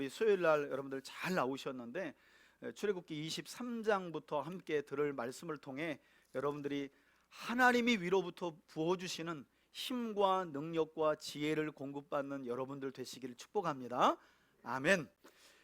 우리 수요일 날 여러분들 잘 나오셨는데 출애굽기 23장부터 함께 들을 말씀을 통해 여러분들이 하나님이 위로부터 부어주시는 힘과 능력과 지혜를 공급받는 여러분들 되시기를 축복합니다. 아멘.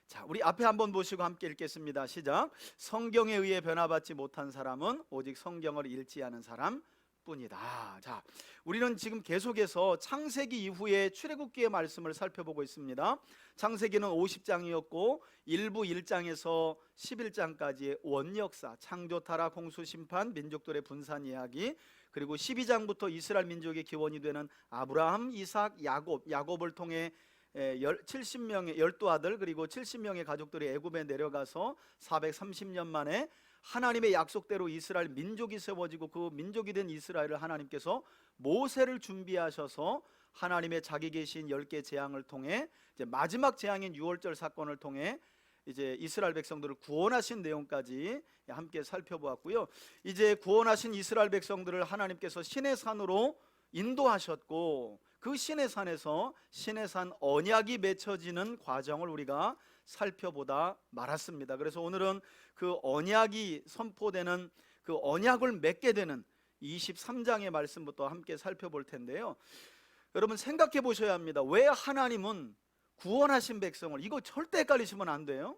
자, 우리 앞에 한번 보시고 함께 읽겠습니다. 시작. 성경에 의해 변화받지 못한 사람은 오직 성경을 읽지 않은 사람 뿐이다. 자, 우리는 지금 계속해서 창세기 이후에 출애굽기의 말씀을 살펴보고 있습니다. 창세기는 50장이었고 일부 1장에서 11장까지의 원역사, 창조, 타락, 홍수, 심판, 민족들의 분산 이야기, 그리고 12장부터 이스라엘 민족의 기원이 되는 아브라함, 이삭, 야곱을 통해 70명의 12아들 그리고 70명의 가족들이 애굽에 내려가서 430년 만에 하나님의 약속대로 이스라엘 민족이 세워지고 그 민족이 된 이스라엘을 하나님께서 모세를 준비하셔서 하나님의 자기 계신 10개 재앙을 통해 이제 마지막 재앙인 유월절 사건을 통해 이제 이스라엘 백성들을 구원하신 내용까지 함께 살펴보았고요. 이제 구원하신 이스라엘 백성들을 하나님께서 시내산으로 인도하셨고 그 시내산에서 시내산 언약이 맺혀지는 과정을 우리가 살펴보다 말았습니다. 그래서 오늘은 그 언약이 선포되는 그 언약을 맺게 되는 23장의 말씀부터 함께 살펴볼 텐데요. 여러분 생각해 보셔야 합니다. 왜 하나님은 구원하신 백성을, 이거 절대 헷갈리시면 안 돼요.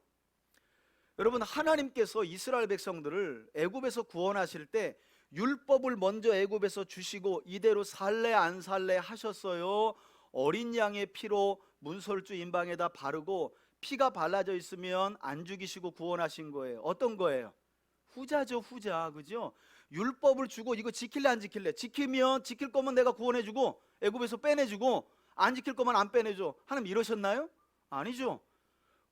여러분 하나님께서 이스라엘 백성들을 애굽에서 구원하실 때 율법을 먼저 애굽에서 주시고 이대로 살래 안 살래 하셨어요? 어린 양의 피로 문설주 임방에다 바르고 피가 발라져 있으면 안 죽이시고 구원하신 거예요. 어떤 거예요? 후자죠, 후자. 그죠? 율법을 주고 이거 지킬래 안 지킬래? 지키면 지킬 거면 내가 구원해주고 애굽에서 빼내주고 안 지킬 거면 안 빼내줘. 하나님 이러셨나요? 아니죠.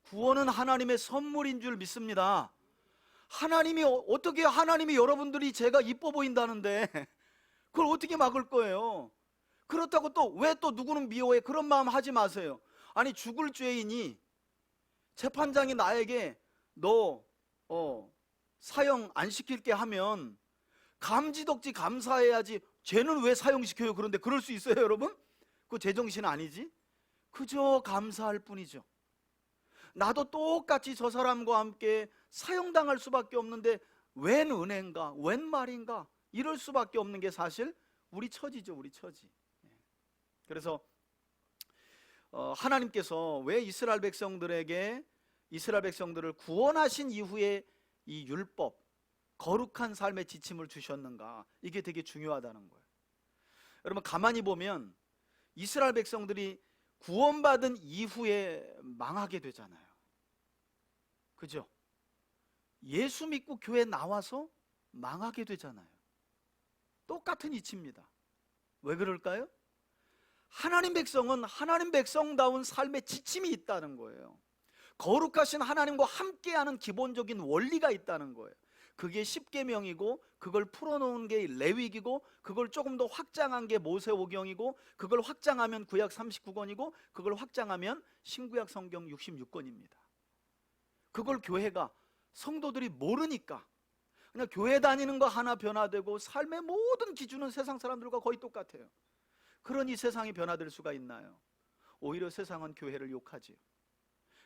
구원은 하나님의 선물인 줄 믿습니다. 하나님이 어떻게 하나님이 여러분들이 제가 이뻐 보인다는데 그걸 어떻게 막을 거예요? 그렇다고 또 왜 또 누구는 미워해? 그런 마음 하지 마세요. 아니 죽을 죄인이 재판장이 나에게 너 사형 안 시킬게 하면 감지덕지 감사해야지 죄는 왜 사형시켜요? 그런데 그럴 수 있어요 여러분? 그거 제정신 아니지? 그저 감사할 뿐이죠. 나도 똑같이 저 사람과 함께 사형당할 수밖에 없는데 웬 은혜인가 웬 말인가 이럴 수밖에 없는 게 사실 우리 처지죠. 우리 처지. 그래서 하나님께서 왜 이스라엘 백성들을 구원하신 이후에 이 율법 거룩한 삶의 지침을 주셨는가, 이게 되게 중요하다는 거예요. 여러분 가만히 보면 이스라엘 백성들이 구원받은 이후에 망하게 되잖아요. 그죠? 예수 믿고 교회 나와서 망하게 되잖아요. 똑같은 이치입니다. 왜 그럴까요? 하나님 백성은 하나님 백성다운 삶의 지침이 있다는 거예요. 거룩하신 하나님과 함께하는 기본적인 원리가 있다는 거예요. 그게 십계명이고 그걸 풀어놓은 게 레위기고 그걸 조금 더 확장한 게 모세오경이고 그걸 확장하면 구약 39권이고 그걸 확장하면 신구약 성경 66권입니다. 그걸 교회가 성도들이 모르니까 그냥 교회 다니는 거 하나 변화되고 삶의 모든 기준은 세상 사람들과 거의 똑같아요. 그러니 세상이 변화될 수가 있나요? 오히려 세상은 교회를 욕하지요.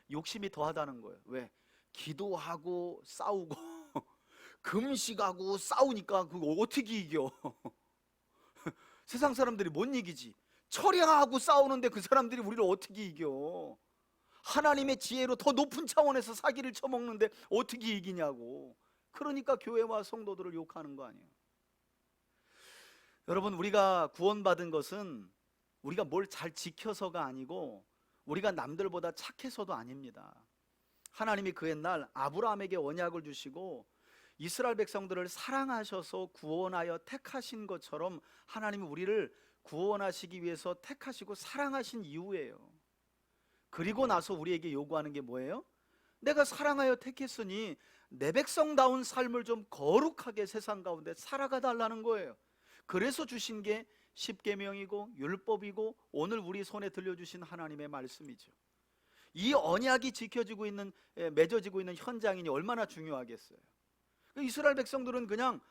욕심이 더하다는 거예요. 왜? 기도하고 싸우고 금식하고 싸우니까 그거 어떻게 이겨? 세상 사람들이 못 이기지. 철야하고 싸우는데 그 사람들이 우리를 어떻게 이겨? 하나님의 지혜로 더 높은 차원에서 사기를 쳐먹는데 어떻게 이기냐고. 그러니까 교회와 성도들을 욕하는 거 아니에요. 여러분 우리가 구원받은 것은 우리가 뭘 잘 지켜서가 아니고 우리가 남들보다 착해서도 아닙니다. 하나님이 그 옛날 아브라함에게 언약을 주시고 이스라엘 백성들을 사랑하셔서 구원하여 택하신 것처럼 하나님이 우리를 구원하시기 위해서 택하시고 사랑하신 이유예요. 그리고 나서 우리에게 요구하는 게 뭐예요? 내가 사랑하여 택했으니 내 백성다운 삶을 좀 거룩하게 세상 가운데 살아가 달라는 거예요. 그래서 주신 게 십계명이고 율법이고 오늘 우리 손에 들려주신 하나님의 말씀이죠. 이 언약이 지켜지고 있는, 맺어지고 있는 현장이니 얼마나 중요하겠어요. 이스라엘 백성들은 그냥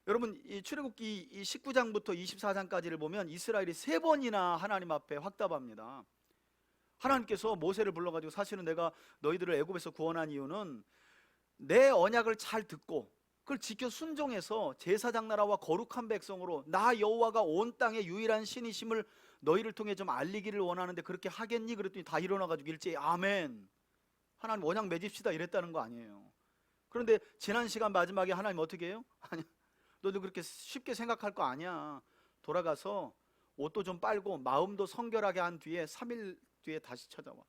여러분 이 출애굽기 19장부터 24장까지를 보면 이스라엘이 3번이나 하나님 앞에 확답합니다. 하나님께서 모세를 불러가지고 사실은 내가 너희들을 애굽에서 구원한 이유는 내 언약을 잘 듣고 그걸 지켜 순종해서 제사장 나라와 거룩한 백성으로 나 여호와가 온 땅의 유일한 신이심을 너희를 통해 좀 알리기를 원하는데 그렇게 하겠니? 그랬더니 다 일어나가지고 일제히 아멘, 하나님 언약 맺읍시다 이랬다는 거 아니에요. 그런데 지난 시간 마지막에 하나님 어떻게 해요? 아니, 너도 그렇게 쉽게 생각할 거 아니야. 돌아가서 옷도 좀 빨고 마음도 성결하게 한 뒤에 3일 뒤에 다시 찾아와.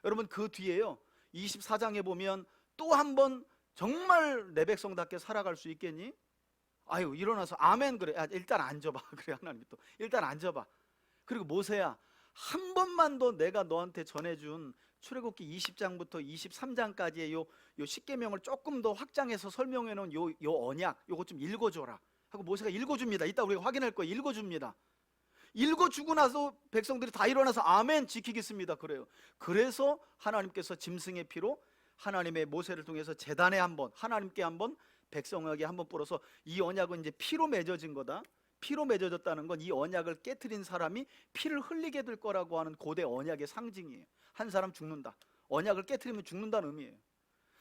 여러분 그 뒤에요 24장에 보면 또 한 번 정말 내 백성답게 살아갈 수 있겠니? 아유, 일어나서 아멘 그래. 일단 앉아봐. 그래, 하나님이 또 일단 앉아봐. 그리고 모세야, 한 번만 더 내가 너한테 전해준 출애굽기 20장부터 23장까지의 요 10계명을 조금 더 확장해서 설명해 놓은 요 언약 요거 좀 읽어줘라 하고 모세가 읽어줍니다. 이따 우리가 확인할 거예요. 읽어줍니다. 읽어주고 나서 백성들이 다 일어나서 아멘 지키겠습니다 그래요. 그래서 하나님께서 짐승의 피로 하나님의 모세를 통해서 제단에 한번, 하나님께 한번, 백성에게 한번 뿌려서 이 언약은 이제 피로 맺어진 거다. 피로 맺어졌다는 건 이 언약을 깨트린 사람이 피를 흘리게 될 거라고 하는 고대 언약의 상징이에요. 한 사람 죽는다, 언약을 깨트리면 죽는다는 의미예요.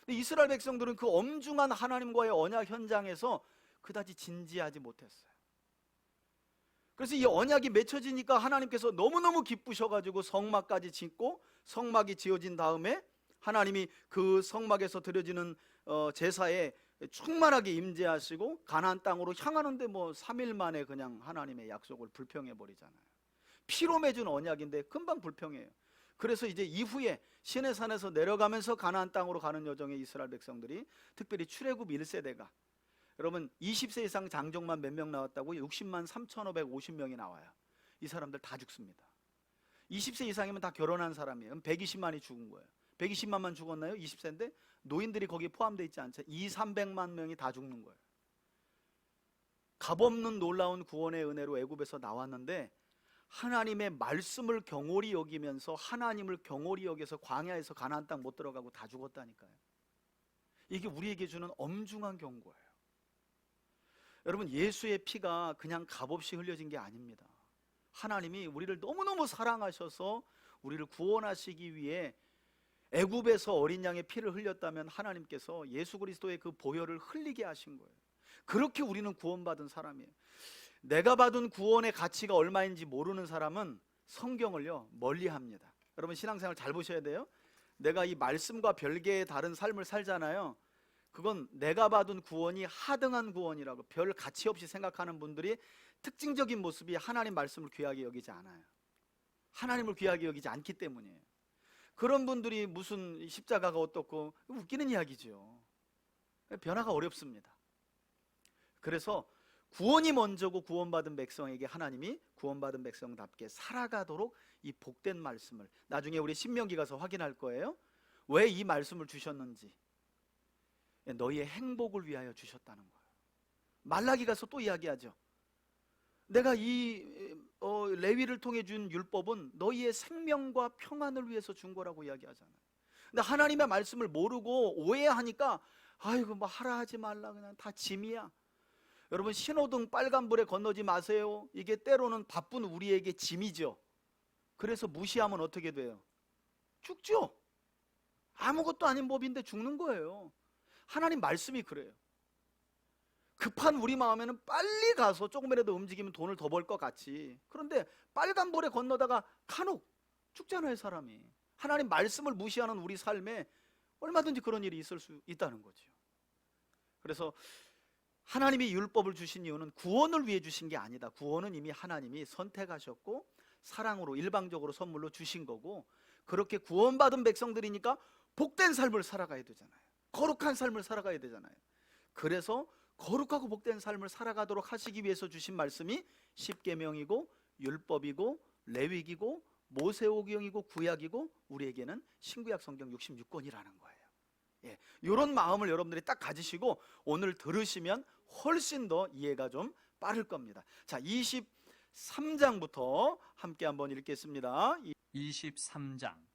근데 이스라엘 백성들은 그 엄중한 하나님과의 언약 현장에서 그다지 진지하지 못했어요. 그래서 이 언약이 맺혀지니까 하나님께서 너무너무 기쁘셔가지고 성막까지 짓고, 성막이 지어진 다음에 하나님이 그 성막에서 드려지는 제사에 충만하게 임재하시고 가나안 땅으로 향하는데 뭐 3일 만에 그냥 하나님의 약속을 불평해 버리잖아요. 피로 맺은 언약인데 금방 불평해요. 그래서 이제 이후에 시내산에서 내려가면서 가나안 땅으로 가는 여정에 이스라엘 백성들이, 특별히 출애굽 1세대가, 여러분 20세 이상 장정만 몇 명 나왔다고? 60만 3,550명이 나와요. 이 사람들 다 죽습니다. 20세 이상이면 다 결혼한 사람이에요. 그럼 120만이 죽은 거예요. 120만만 죽었나요? 20세인데 노인들이 거기에 포함되어 있지 않죠. 200~300만 명이 다 죽는 거예요. 값없는 놀라운 구원의 은혜로 애굽에서 나왔는데 하나님의 말씀을 경홀히 여기면서, 하나님을 경홀히 여겨서 광야에서 가나안 땅 못 들어가고 다 죽었다니까요. 이게 우리에게 주는 엄중한 경고예요. 여러분, 예수의 피가 그냥 값없이 흘려진 게 아닙니다. 하나님이 우리를 너무너무 사랑하셔서 우리를 구원하시기 위해 애굽에서 어린 양의 피를 흘렸다면 하나님께서 예수 그리스도의 그 보혈을 흘리게 하신 거예요. 그렇게 우리는 구원받은 사람이에요. 내가 받은 구원의 가치가 얼마인지 모르는 사람은 성경을요 멀리합니다. 여러분 신앙생활 잘 보셔야 돼요. 내가 이 말씀과 별개의 다른 삶을 살잖아요. 그건 내가 받은 구원이 하등한 구원이라고 별 가치 없이 생각하는 분들이 특징적인 모습이 하나님 말씀을 귀하게 여기지 않아요. 하나님을 귀하게 여기지 않기 때문이에요. 그런 분들이 무슨 십자가가 어떻고, 웃기는 이야기죠. 변화가 어렵습니다. 그래서 구원이 먼저고 구원받은 백성에게 하나님이 구원받은 백성답게 살아가도록 이 복된 말씀을, 나중에 우리 신명기 가서 확인할 거예요. 왜 이 말씀을 주셨는지, 너희의 행복을 위하여 주셨다는 거예요. 말라기 가서 또 이야기하죠. 내가 이 레위를 통해 준 율법은 너희의 생명과 평안을 위해서 준 거라고 이야기하잖아요. 근데 하나님의 말씀을 모르고 오해하니까 아이고 뭐 하라 하지 말라, 그냥 다 짐이야. 여러분 신호등 빨간불에 건너지 마세요. 이게 때로는 바쁜 우리에게 짐이죠. 그래서 무시하면 어떻게 돼요? 죽죠. 아무것도 아닌 법인데 죽는 거예요. 하나님 말씀이 그래요. 급한 우리 마음에는 빨리 가서 조금이라도 움직이면 돈을 더 벌 것 같이, 그런데 빨간불에 건너다가 간혹 죽잖아요 사람이. 하나님 말씀을 무시하는 우리 삶에 얼마든지 그런 일이 있을 수 있다는 거죠. 그래서 하나님이 율법을 주신 이유는 구원을 위해 주신 게 아니다. 구원은 이미 하나님이 선택하셨고 사랑으로 일방적으로 선물로 주신 거고, 그렇게 구원받은 백성들이니까 복된 삶을 살아가야 되잖아요. 거룩한 삶을 살아가야 되잖아요. 그래서 거룩하고 복된 삶을 살아가도록 하시기 위해서 주신 말씀이 십계명이고 율법이고 레위기고 모세오경이고 구약이고 우리에게는 신구약 성경 66권이라는 거예요. 예, 이런 마음을 여러분들이 딱 가지시고 오늘 들으시면 훨씬 더 이해가 좀 빠를 겁니다. 자, 23장부터 함께 한번 읽겠습니다. 23장.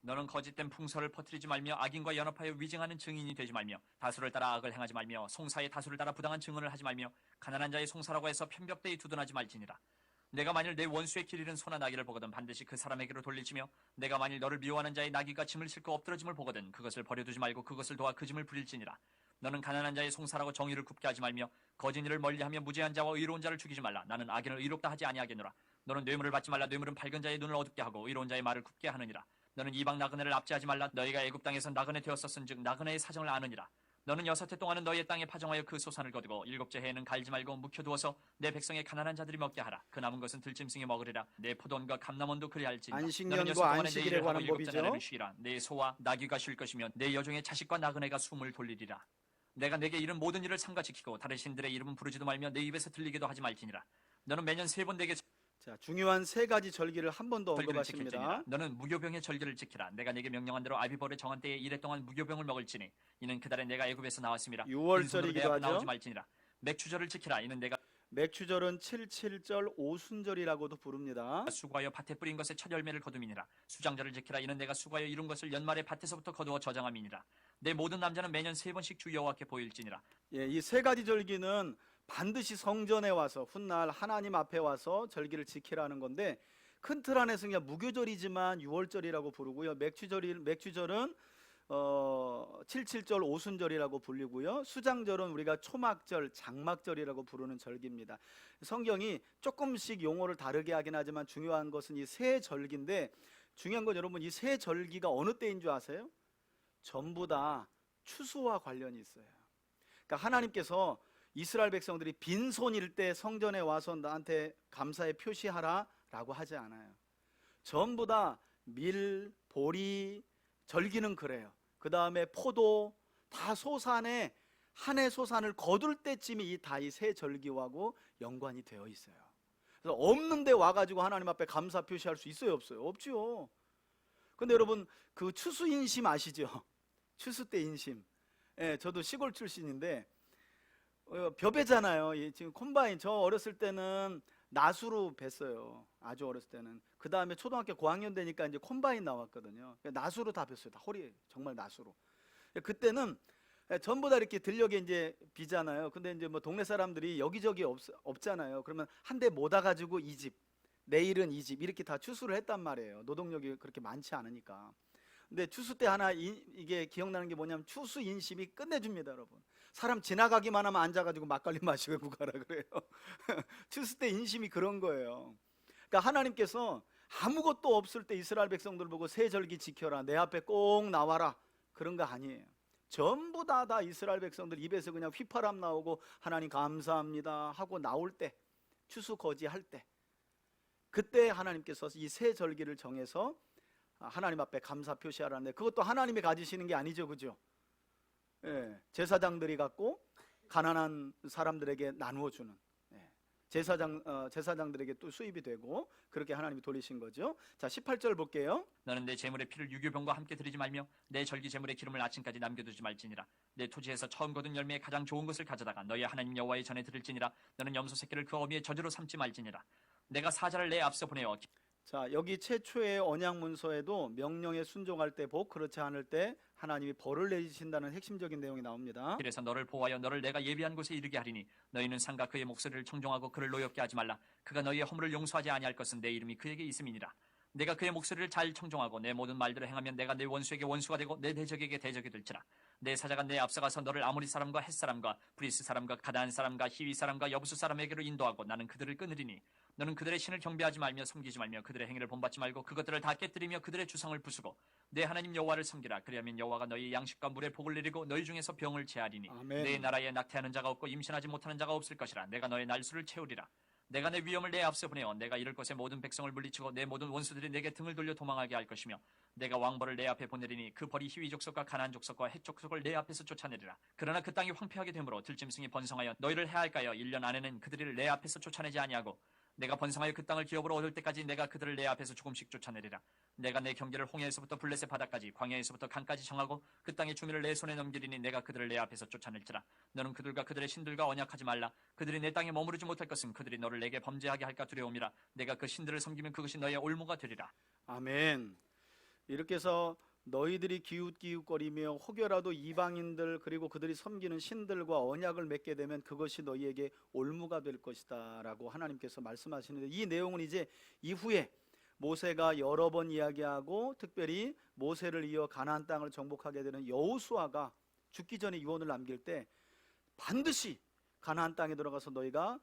너는 거짓된 풍설을 퍼뜨리지 말며 악인과 연합하여 위증하는 증인이 되지 말며 다수를 따라 악을 행하지 말며 송사의 다수를 따라 부당한 증언을 하지 말며 가난한 자의 송사라고 해서 편벽되이 두둔하지 말지니라. 내가 만일 내 원수의 길 잃은 소나 나귀를 보거든 반드시 그 사람에게로 돌리치며 내가 만일 너를 미워하는 자의 나귀가 짐을 싣고 엎드러짐을 보거든 그것을 버려두지 말고 그것을 도와 그 짐을 부릴지니라. 너는 가난한 자의 송사라고 정의를 굽게 하지 말며 거짓 일을 멀리하며 무죄한 자와 의로운 자를 죽이지 말라. 나는 악인을 의롭다 하지 아니하겠노라. 너는 뇌물을 받지 말라. 뇌물은 밝은 자의 눈을 어둡게 하고 의로운 자의 말을 굽게 하느니라. 너는 이방 나그네를 압제하지 말라. 너희가 애굽 땅에서 나그네 되었었은즉 나그네의 사정을 아느니라. 너는 6해 동안은 너희의 땅에 파종하여 그 소산을 거두고 7째 해에는 갈지 말고 묵혀두어서 내 백성의 가난한 자들이 먹게 하라. 그 남은 것은 들짐승이 먹으리라. 내 포도원과 감람원도 그리할지니라. 너는 6해 안식년과 동안에 내 안식일에 일을 하고 관한 7째 법이죠. 날에는 쉬라. 내 소와 나귀가 쉴 것이며 내 여종의 자식과 나그네가 숨을 돌리리라. 내가 내게 이른 모든 일을 삼가 지키고 다른 신들의 이름은 부르지도 말며 내 입에서 들리기도 하지 말지니라. 너는 매년 3번 내게 자, 중요한 3가지 절기를 한 번 더 절기를 지킬지니라. 언급하십니다. 너는 무교병의 절기를 지키라. 내가 내게 명령한 대로 아비벌의 정한 때에 이래 동안 무교병을 먹을지니 이는 그달에 내가 애굽에서 나왔음이라. 유월절이기도 빈손으로 내 앞에 하죠. 나오지 말지니라. 맥추절을 지키라. 이는 내가 맥추절은 7.7절 오순절이라고도 부릅니다. 수고하여 밭에 뿌린 것의 첫 열매를 거둠이니라. 수장절을 지키라. 이는 내가 수고하여 이룬 것을 연말에 밭에서부터 거두어 저장함이니라. 내 모든 남자는 매년 3번씩 주 여호와께 보일지니라. 예, 이 3가지 절기는 반드시 성전에 와서 훗날 하나님 앞에 와서 절기를 지키라는 건데 큰 틀 안에서 그냥 무교절이지만 유월절이라고 부르고요. 맥추절은 7.7절 오순절이라고 불리고요. 수장절은 우리가 초막절, 장막절이라고 부르는 절기입니다. 성경이 조금씩 용어를 다르게 하긴 하지만 중요한 것은 이 3절기인데 중요한 건 여러분 이 3절기가 어느 때인 줄 아세요? 전부 다 추수와 관련이 있어요. 그러니까 하나님께서 이스라엘 백성들이 빈손일 때 성전에 와서 나한테 감사의 표시하라 라고 하지 않아요. 전부 다 밀, 보리, 절기는 그래요. 그 다음에 포도 다 소산에 한 해 소산을 거둘 때쯤이 다 이 3절기하고 연관이 되어 있어요. 그래서 없는데 와가지고 하나님 앞에 감사 표시할 수 있어요 없어요? 없죠. 근데 여러분 그 추수 인심 아시죠? 추수 때 인심. 예, 저도 시골 출신인데 벼베잖아요. 지금 콤바인 저 어렸을 때는 낫으로 뱄어요. 아주 어렸을 때는. 그 다음에 초등학교 고학년 되니까 이제 콤바인 나왔거든요. 낫으로 다 뱄어요. 다 허리 정말 낫으로. 그때는 전부 다 이렇게 들녘에 이제 비잖아요. 근데 이제 뭐 동네 사람들이 여기저기 없잖아요. 그러면 한 대 모아 가지고 이 집, 내일은 이 집 이렇게 다 추수를 했단 말이에요. 노동력이 그렇게 많지 않으니까. 근데 추수 때 하나 이게 기억나는 게 뭐냐면 추수 인심이 끝내줍니다, 여러분. 사람 지나가기만 하면 앉아가지고 막걸리 마시고 가라 그래요. 추수 때 인심이 그런 거예요. 그러니까 하나님께서 아무것도 없을 때 이스라엘 백성들 보고 새 절기 지켜라, 내 앞에 꼭 나와라 그런 거 아니에요. 전부 다 이스라엘 백성들 입에서 그냥 휘파람 나오고 하나님 감사합니다 하고 나올 때, 추수 거지할 때, 그때 하나님께서 이 새 절기를 정해서 하나님 앞에 감사 표시하라는데 그것도 하나님이 가지시는 게 아니죠, 그죠? 예, 제사장들이 갖고 가난한 사람들에게 나누어 주는, 예, 제사장들에게 또 수입이 되고 그렇게 하나님이 돌리신 거죠. 자, 18절 볼게요. 너는 내 제물의 피를 유교병과 함께 드리지 말며 내 절기 제물의 기름을 아침까지 남겨두지 말지니라. 내 토지에서 처음 거둔 열매의 가장 좋은 것을 가져다가 너희 하나님 여호와의 전에 드릴지니라. 너는 염소 새끼를 그 어미의 저주로 삼지 말지니라. 내가 사자를 내 앞서 보내어 자, 여기 최초의 언약 문서에도 명령에 순종할 때 복, 그렇지 않을 때 하나님이 벌을 내리신다는 핵심적인 내용이 나옵니다. 길에서 너를 보호하여 너를 내가 예비한 곳에 이르게 하리니 너희는 상가 그의 목소리를 청종하고 그를 노엽게 하지 말라. 그가 너희의 허물을 용서하지 아니할 것은 내 이름이 그에게 있음이니라. 내가 그의 목소리를 잘 청종하고 내 모든 말대로 행하면 내가 내 원수에게 원수가 되고 내 대적에게 대적이 될지라. 내 사자가 내 앞서가서 너를 아모리 사람과 헷 사람과 브리스 사람과 가다안 사람과 히위 사람과 여부수 사람에게로 인도하고 나는 그들을 끊으리니 너는 그들의 신을 경배하지 말며 섬기지 말며 그들의 행위를 본받지 말고 그것들을 다 깨뜨리며 그들의 주상을 부수고 내 하나님 여호와를 섬기라. 그리하면 여호와가 너희 양식과 물에 복을 내리고 너희 중에서 병을 제하리니 아멘. 내 나라에 낙태하는 자가 없고 임신하지 못하는 자가 없을 것이라. 내가 너의 날수를 채우리라. 내가 내 위엄을 내 앞서 보내어 내가 이를 곳에 모든 백성을 물리치고 내 모든 원수들이 내게 등을 돌려 도망하게 할 것이며 내가 왕벌을 내 앞에 보내리니 그 벌이 히위 족속과 가나안 족속과 헷 족속을 내 앞에서 쫓아내리라. 그러나 그 땅이 황폐하게 되므로 들짐승이 번성하여 너희를 해할까여 1년 안에는 그들을 내 앞에서 쫓아내지 아니하고 내가 번성하여 그 땅을 기업으로 얻을 때까지 내가 그들을 내 앞에서 조금씩 쫓아내리라. 내가 내 경계를 홍해에서부터 블레셋 바다까지 광야에서부터 강까지 정하고 그 땅의 주민을 내 손에 넘기리니 내가 그들을 내 앞에서 쫓아낼지라. 너는 그들과 그들의 신들과 언약하지 말라. 그들이 내 땅에 머무르지 못할 것은 그들이 너를 내게 범죄하게 할까 두려움이라. 내가 그 신들을 섬기면 그것이 너의 올무가 되리라. 아멘. 이렇게 해서 너희들이 기웃기웃거리며 혹여라도 이방인들 그리고 그들이 섬기는 신들과 언약을 맺게 되면 그것이 너희에게 올무가 될 것이다 라고 하나님께서 말씀하시는데, 이 내용은 이제 이후에 모세가 여러 번 이야기하고 특별히 모세를 이어 가나안 땅을 정복하게 되는 여호수아가 죽기 전에 유언을 남길 때 반드시 가나안 땅에 들어가서 너희가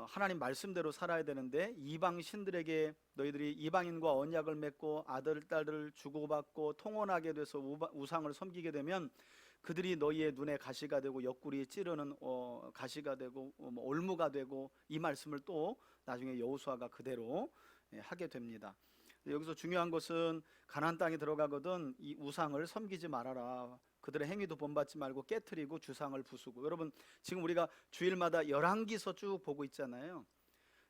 하나님 말씀대로 살아야 되는데, 이방 신들에게 너희들이 이방인과 언약을 맺고 아들 딸들을 주고받고 통혼하게 돼서 우상을 섬기게 되면 그들이 너희의 눈에 가시가 되고 옆구리에 찌르는 가시가 되고 올무가 되고, 이 말씀을 또 나중에 여호수아가 그대로 하게 됩니다. 여기서 중요한 것은 가나안 땅에 들어가거든 이 우상을 섬기지 말아라. 그들의 행위도 본받지 말고 깨트리고 주상을 부수고. 여러분, 지금 우리가 주일마다 열왕기서 쭉 보고 있잖아요.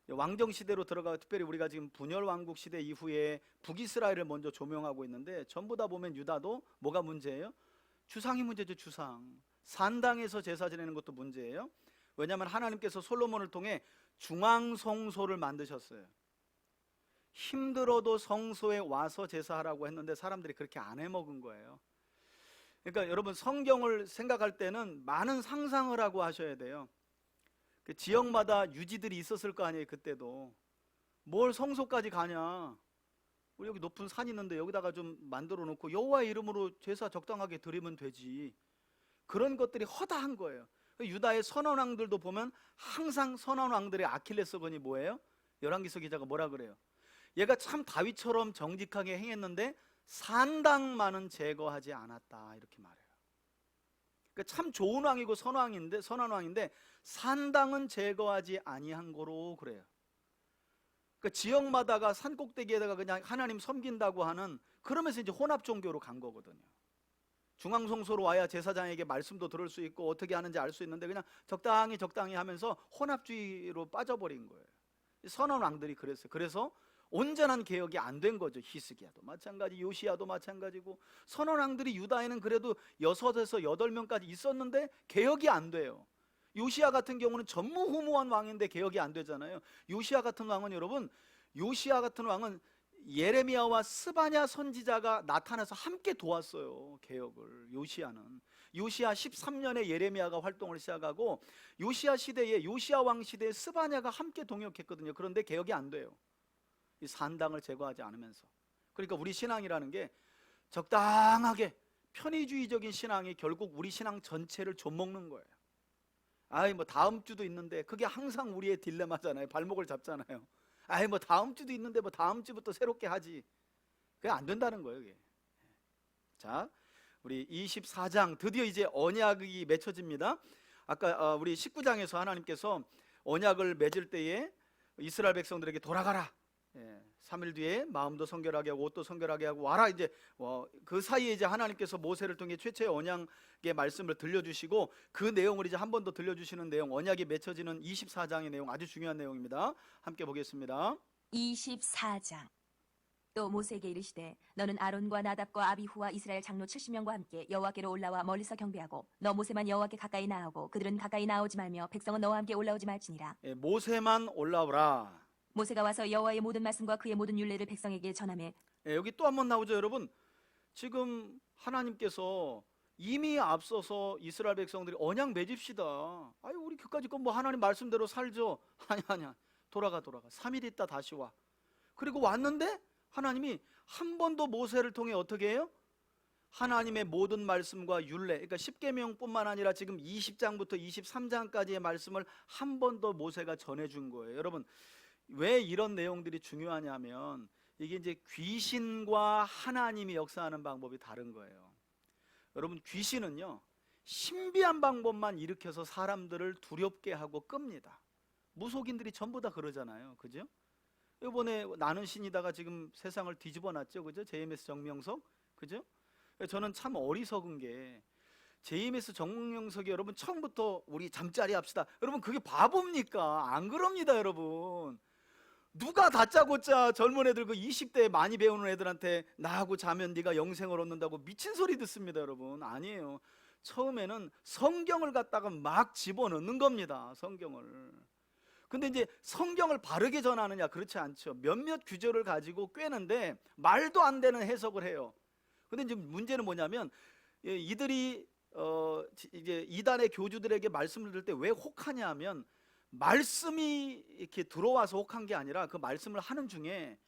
왕정 시대로 들어가, 특별히 우리가 지금 분열 왕국 시대 이후에 북이스라엘을 먼저 조명하고 있는데, 전부 다 보면 유다도 뭐가 문제예요? 주상이 문제죠. 주상. 산당에서 제사 지내는 것도 문제예요. 왜냐하면 하나님께서 솔로몬을 통해 중앙성소를 만드셨어요. 힘들어도 성소에 와서 제사하라고 했는데 사람들이 그렇게 안 해먹은 거예요. 그러니까 여러분, 성경을 생각할 때는 많은 상상을 하고 하셔야 돼요. 그 지역마다 유지들이 있었을 거 아니에요. 그때도 뭘 성소까지 가냐, 우리 여기 높은 산 있는데 여기다가 좀 만들어 놓고 여호와의 이름으로 제사 적당하게 드리면 되지. 그런 것들이 허다한 거예요. 유다의 선원왕들도 보면 항상 선원왕들의 아킬레스건이 뭐예요? 열왕기서 기자가 뭐라 그래요? 얘가 참 다윗처럼 정직하게 행했는데 산당만은 제거하지 않았다, 이렇게 말해요. 그러니까 참 좋은 왕이고 선한 왕인데 산당은 제거하지 아니한 거로 그래요. 그러니까 지역마다가 산 꼭대기에다가 그냥 하나님 섬긴다고 하는, 그러면서 이제 혼합 종교로 간 거거든요. 중앙성소로 와야 제사장에게 말씀도 들을 수 있고 어떻게 하는지 알 수 있는데 그냥 적당히 하면서 혼합주의로 빠져버린 거예요. 선한 왕들이 그랬어요. 그래서 온전한 개혁이 안 된 거죠. 히스기야도 마찬가지, 요시야도 마찬가지고. 선한 왕들이 유다에는 그래도 6에서 8명까지 있었는데 개혁이 안 돼요. 요시야 같은 경우는 전무후무한 왕인데 개혁이 안 되잖아요. 요시야 같은 왕은 여러분, 요시야 같은 왕은 예레미야와 스바냐 선지자가 나타나서 함께 도왔어요, 개혁을. 요시야는 요시야 13년에 예레미야가 활동을 시작하고, 요시야 시대에, 요시야 왕 시대에 스바냐가 함께 동역했거든요. 그런데 개혁이 안 돼요, 이 산당을 제거하지 않으면서. 그러니까 우리 신앙이라는 게 적당하게 편의주의적인 신앙이 결국 우리 신앙 전체를 좀먹는 거예요. 아이 뭐 다음 주도 있는데, 그게 항상 우리의 딜레마잖아요. 발목을 잡잖아요. 아이 뭐 다음 주도 있는데 뭐 다음 주부터 새롭게 하지. 그게 안 된다는 거예요, 그게. 자, 우리 24장 드디어 이제 언약이 맺혀집니다. 아까 우리 19장에서 하나님께서 언약을 맺을 때에 이스라엘 백성들에게 돌아가라, 3일 뒤에 마음도 성결하게 하고 옷도 성결하게 하고 와라. 이제 그 사이에 이제 하나님께서 모세를 통해 최초의 언약의 말씀을 들려주시고, 그 내용을 이제 한 번 더 들려주시는 내용, 언약이 맺혀지는 24장의 내용, 아주 중요한 내용입니다. 함께 보겠습니다. 24장. 또 모세에게 이르시되 너는 아론과 나답과 아비후와 이스라엘 장로 70명과 함께 여호와께로 올라와 멀리서 경배하고 너 모세만 여호와께 가까이 나아오고 그들은 가까이 나오지 말며 백성은 너와 함께 올라오지 말지니라. 모세만 올라오라. 모세가 와서 여호와의 모든 말씀과 그의 모든 율례를 백성에게 전하매. 여기 또 한 번 나오죠, 여러분. 지금 하나님께서 이미 앞서서 이스라엘 백성들이 언약 맺읍시다. 아유, 우리 그까짓 건 뭐 하나님 말씀대로 살죠. 아니야. 돌아가. 3일 있다 다시 와. 그리고 왔는데 하나님이 한 번 더 모세를 통해 어떻게 해요? 하나님의 모든 말씀과 율례, 그러니까 10계명뿐만 아니라 지금 20장부터 23장까지의 말씀을 한 번 더 모세가 전해준 거예요. 여러분, 왜 이런 내용들이 중요하냐면 이게 이제 귀신과 하나님이 역사하는 방법이 다른 거예요. 여러분, 귀신은요 신비한 방법만 일으켜서 사람들을 두렵게 하고 끕니다. 무속인들이 전부 다 그러잖아요, 그죠? 이번에 나는 신이다가 지금 세상을 뒤집어 놨죠, 그죠? JMS 정명석, 그죠? 저는 참 어리석은 게, JMS 정명석이 여러분 처음부터 우리 잠자리 합시다, 여러분 그게 바보입니까? 안 그럽니다, 여러분. 누가 다짜고짜 젊은 애들, 그 20대 많이 배우는 애들한테 나하고 자면 네가 영생을 얻는다고 미친 소리 듣습니다, 여러분. 아니에요. 처음에는 성경을 갖다가 막 집어넣는 겁니다, 성경을. 근데 이제 성경을 바르게 전하느냐? 그렇지 않죠. 몇몇 규절을 가지고 꿰는데 말도 안 되는 해석을 해요. 근데 이제 문제는 뭐냐면 이들이 이제 이단의 교주들에게 말씀을 들을 때 왜 혹하냐 하면 말씀이 이렇게 들어와서 혹한 게 아니라 그 말씀을 하는 중에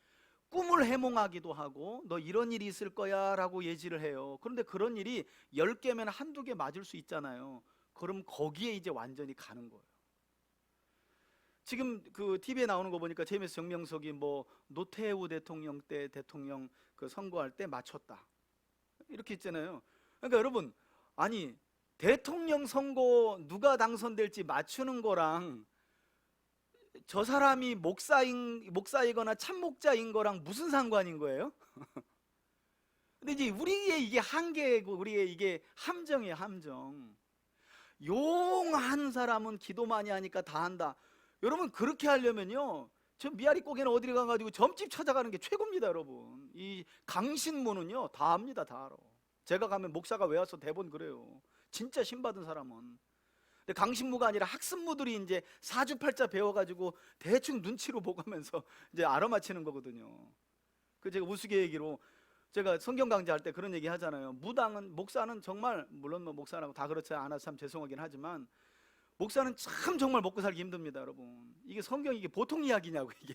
꿈을 해몽하기도 하고 너 이런 일이 있을 거야 라고 예지를 해요. 그런데 그런 일이 10개면 한두 개 맞을 수 있잖아요. 그럼 거기에 이제 완전히 가는 거예요. 지금 그 TV에 나오는 거 보니까 제임스 정명석이 뭐 노태우 대통령 때 대통령 그 선거할 때 맞췄다 이렇게 있잖아요. 그러니까 여러분, 아니 대통령 선거 누가 당선될지 맞추는 거랑 저 사람이 목사이거나 참목자인 거랑 무슨 상관인 거예요? 근데 이제 우리의 이게 한계고 우리의 이게 함정이에요, 함정. 용한 사람은 기도 많이 하니까 다 한다. 여러분, 그렇게 하려면요, 저 미아리 고개는 어디를 가가지고 점집 찾아가는 게 최고입니다, 여러분. 이 강신모는요 다 압니다, 다 알아. 제가 가면 목사가 왜 와서 대본 그래요. 진짜 신받은 사람은. 근데 강신무가 아니라 학습무들이 이제 사주팔자 배워가지고 대충 눈치로 보고면서 이제 알아맞히는 거거든요. 그 제가 우스개 얘기로 제가 성경 강좌할 때 그런 얘기 하잖아요. 무당은, 목사는 정말, 물론 뭐 목사라고 다 그렇지 않아서 참 죄송하긴 하지만 목사는 참 정말 먹고 살기 힘듭니다, 여러분. 이게 성경, 이게 보통 이야기냐고, 이게.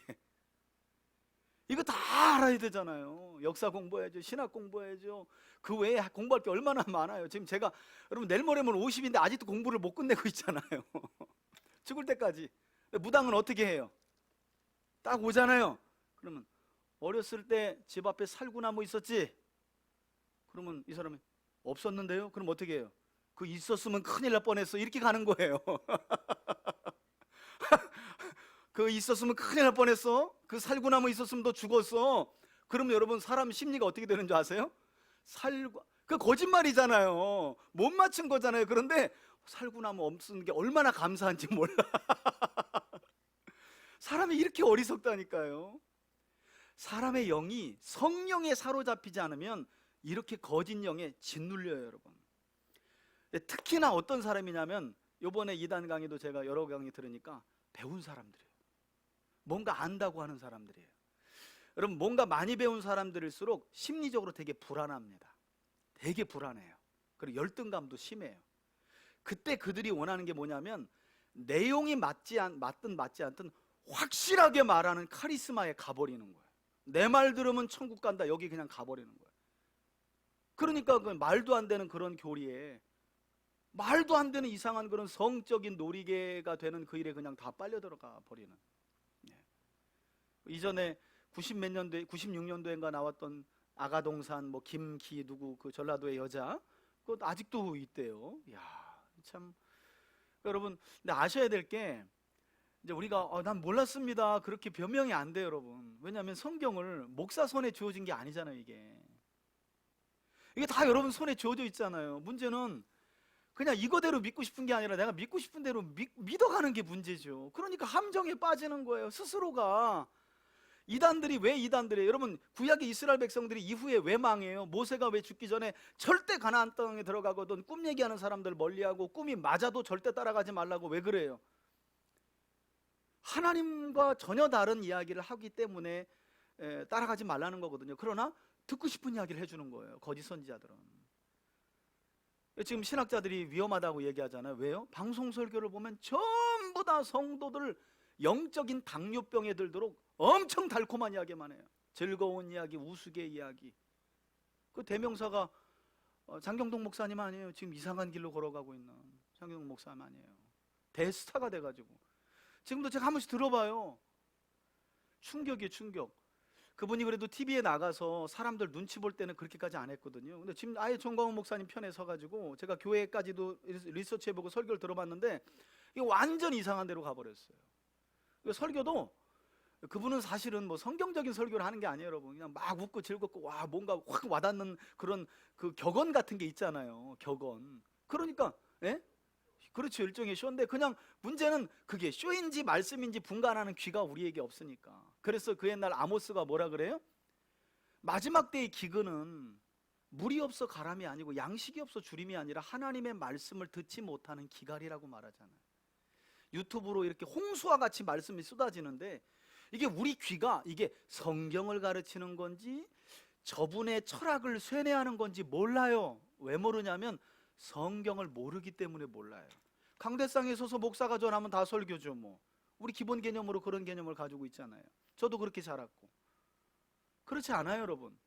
이거 다 알아야 되잖아요. 역사 공부해야죠, 신학 공부해야죠. 그 외에 공부할 게 얼마나 많아요. 지금 제가, 여러분, 내일 모레면 50인데 아직도 공부를 못 끝내고 있잖아요. 죽을 때까지. 무당은 어떻게 해요? 딱 오잖아요. 그러면 어렸을 때 집 앞에 살구나무 있었지? 그러면 이 사람이 없었는데요? 그럼 어떻게 해요? 그 있었으면 큰일 날 뻔했어, 이렇게 가는 거예요. 그 있었으면 큰일 날 뻔했어. 그 살구나무 있었으면 너 죽었어. 그러면 여러분, 사람 심리가 어떻게 되는 줄 아세요? 그 거짓말이잖아요. 못 맞춘 거잖아요. 그런데 살구나무 없는 게 얼마나 감사한지 몰라. 사람이 이렇게 어리석다니까요. 사람의 영이 성령에 사로잡히지 않으면 이렇게 거짓 영에 짓눌려요, 여러분. 특히나 어떤 사람이냐면, 요번에 이단 강의도 제가 여러 강의 들으니까 배운 사람들이에요. 뭔가 안다고 하는 사람들이에요. 여러분, 뭔가 많이 배운 사람들일수록 심리적으로 되게 불안합니다. 되게 불안해요. 그리고 열등감도 심해요. 그때 그들이 원하는 게 뭐냐면, 내용이 맞든 맞지 않든 확실하게 말하는 카리스마에 가버리는 거예요. 내 말 들으면 천국 간다, 여기 그냥 가버리는 거예요. 그러니까 그 말도 안 되는 그런 교리에, 말도 안 되는 이상한 그런 성적인 놀이개가 되는 그 일에 그냥 다 빨려 들어가 버리는. 이전에 90몇 년도에, 96년도인가 나왔던 아가동산 뭐 김기 누구, 그 전라도의 여자, 그거 아직도 있대요. 야, 참. 여러분, 근데 아셔야 될 게, 이제 우리가 난 몰랐습니다, 그렇게 변명이 안 돼요, 여러분. 왜냐하면 성경을 목사 손에 주어진 게 아니잖아요, 이게. 이게 다 여러분 손에 주어져 있잖아요. 문제는 그냥 이거대로 믿고 싶은 게 아니라 내가 믿고 싶은 대로 믿어가는 게 문제죠. 그러니까 함정에 빠지는 거예요, 스스로가. 이단들이 왜 이단들이에요? 여러분, 구약의 이스라엘 백성들이 이후에 왜 망해요? 모세가 왜 죽기 전에 절대 가나안 땅에 들어가거든 꿈 얘기하는 사람들 멀리하고, 꿈이 맞아도 절대 따라가지 말라고 왜 그래요? 하나님과 전혀 다른 이야기를 하기 때문에 따라가지 말라는 거거든요. 그러나 듣고 싶은 이야기를 해주는 거예요, 거짓 선지자들은. 지금 신학자들이 위험하다고 얘기하잖아요. 왜요? 방송 설교를 보면 전부 다 성도들 영적인 당뇨병에 들도록 엄청 달콤한 이야기만 해요. 즐거운 이야기, 우스개 이야기. 그 대명사가 장경동 목사님 아니에요? 지금 이상한 길로 걸어가고 있는 장경동 목사님 아니에요? 대스타가 돼가지고. 지금도 제가 한 번씩 들어봐요. 충격이에요, 충격. 그분이 그래도 TV에 나가서 사람들 눈치 볼 때는 그렇게까지 안 했거든요. 근데 지금 아예 정광훈 목사님 편에 서가지고 제가 교회까지도 리서치해보고 설교를 들어봤는데 이거 완전 이상한 데로 가버렸어요. 설교도, 그분은 사실은 뭐 성경적인 설교를 하는 게 아니에요, 여러분. 그냥 막 웃고 즐겁고, 와, 뭔가 확 와닿는 그런 그 격언 같은 게 있잖아요, 격언. 그러니까, 예? 그렇죠, 일종의 쇼인데, 그냥 문제는 그게 쇼인지 말씀인지 분간하는 귀가 우리에게 없으니까. 그래서 그 옛날 아모스가 뭐라 그래요? 마지막 때의 기근은 물이 없어 가람이 아니고 양식이 없어 주림이 아니라 하나님의 말씀을 듣지 못하는 기갈이라고 말하잖아요. 유튜브로 이렇게 홍수와 같이 말씀이 쏟아지는데, 이게 우리 귀가 이게 성경을 가르치는 건지 저분의 철학을 쇠뇌하는 건지 몰라요. 왜 모르냐면 성경을 모르기 때문에 몰라요. 강대상에 서서 목사가 전하면 다 설교죠 뭐. 우리 기본 개념으로 그런 개념을 가지고 있잖아요. 저도 그렇게 자랐고. 그렇지 않아요, 여러분.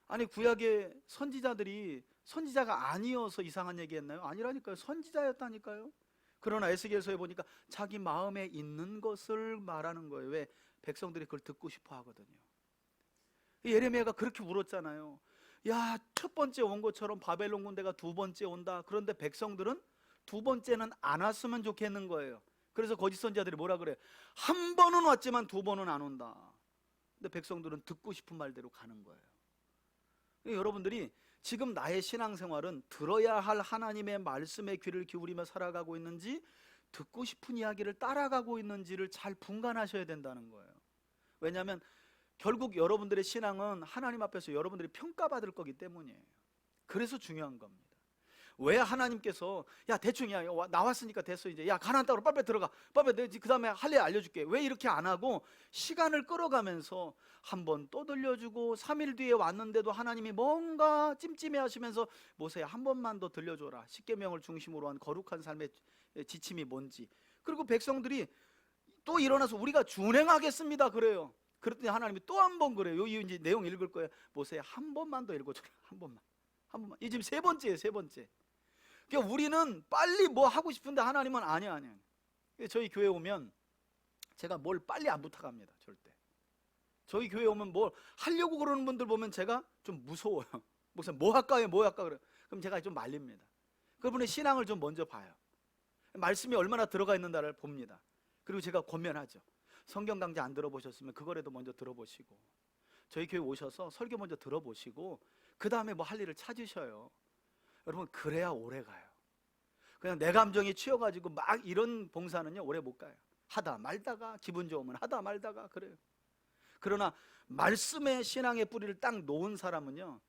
아니, 구약의 선지자들이 선지자가 아니어서 이상한 얘기 했나요? 아니라니까요. 선지자였다니까요. 그러나 에스겔서에 보니까 자기 마음에 있는 것을 말하는 거예요. 왜? 백성들이 그걸 듣고 싶어 하거든요. 예레미야가 그렇게 울었잖아요. 야, 첫 번째 온 것처럼 바벨론 군대가 두 번째 온다. 그런데 백성들은 두 번째는 안 왔으면 좋겠는 거예요. 그래서 거짓 선지자들이 뭐라 그래요? 한 번은 왔지만 두 번은 안 온다. 근데 백성들은 듣고 싶은 말대로 가는 거예요. 여러분들이 지금 나의 신앙생활은 들어야 할 하나님의 말씀에 귀를 기울이며 살아가고 있는지, 듣고 싶은 이야기를 따라가고 있는지를 잘 분간하셔야 된다는 거예요. 왜냐하면 결국 여러분들의 신앙은 하나님 앞에서 여러분들이 평가받을 거기 때문이에요. 그래서 중요한 겁니다. 왜 하나님께서 야 대충 야 나왔으니까 됐어 이제 야 가나안 땅으로 빨리 들어가 빨리 그 다음에 할 일 알려줄게 왜 이렇게 안 하고 시간을 끌어가면서 한 번 또 들려주고 3일 뒤에 왔는데도 하나님이 뭔가 찜찜해 하시면서 모세야 한 번만 더 들려줘라. 십계명을 중심으로 한 거룩한 삶의 지침이 뭔지. 그리고 백성들이 또 일어나서 우리가 준행하겠습니다 그래요. 그랬더니 하나님이 또 한 번 그래요. 이 이제 내용 읽을 거예요. 모세야 한 번만 더 읽어줘라. 한 번만. 이 지금 세 번째예요. 세 번째. 그러니까 우리는 빨리 뭐 하고 싶은데 하나님은 아니야. 저희 교회 오면 제가 뭘 빨리 안 부탁합니다. 절대. 저희 교회 오면 뭘 하려고 그러는 분들 보면 제가 좀 무서워요. 목사님 뭐 할까요? 뭐 할까 그래. 그럼 제가 좀 말립니다. 그분의 신앙을 좀 먼저 봐요. 말씀이 얼마나 들어가 있는가를 봅니다. 그리고 제가 권면하죠. 성경 강좌 안 들어보셨으면 그거라도 먼저 들어보시고 저희 교회 오셔서 설교 먼저 들어보시고 그 다음에 뭐 할 일을 찾으셔요. 여러분 그래야 오래 가요. 그냥 내 감정이 치여가지고 막 이런 봉사는요 오래 못 가요. 하다 말다가 기분 좋으면 하다 말다가 그래요. 그러나 말씀의 신앙의 뿌리를 딱 놓은 사람은요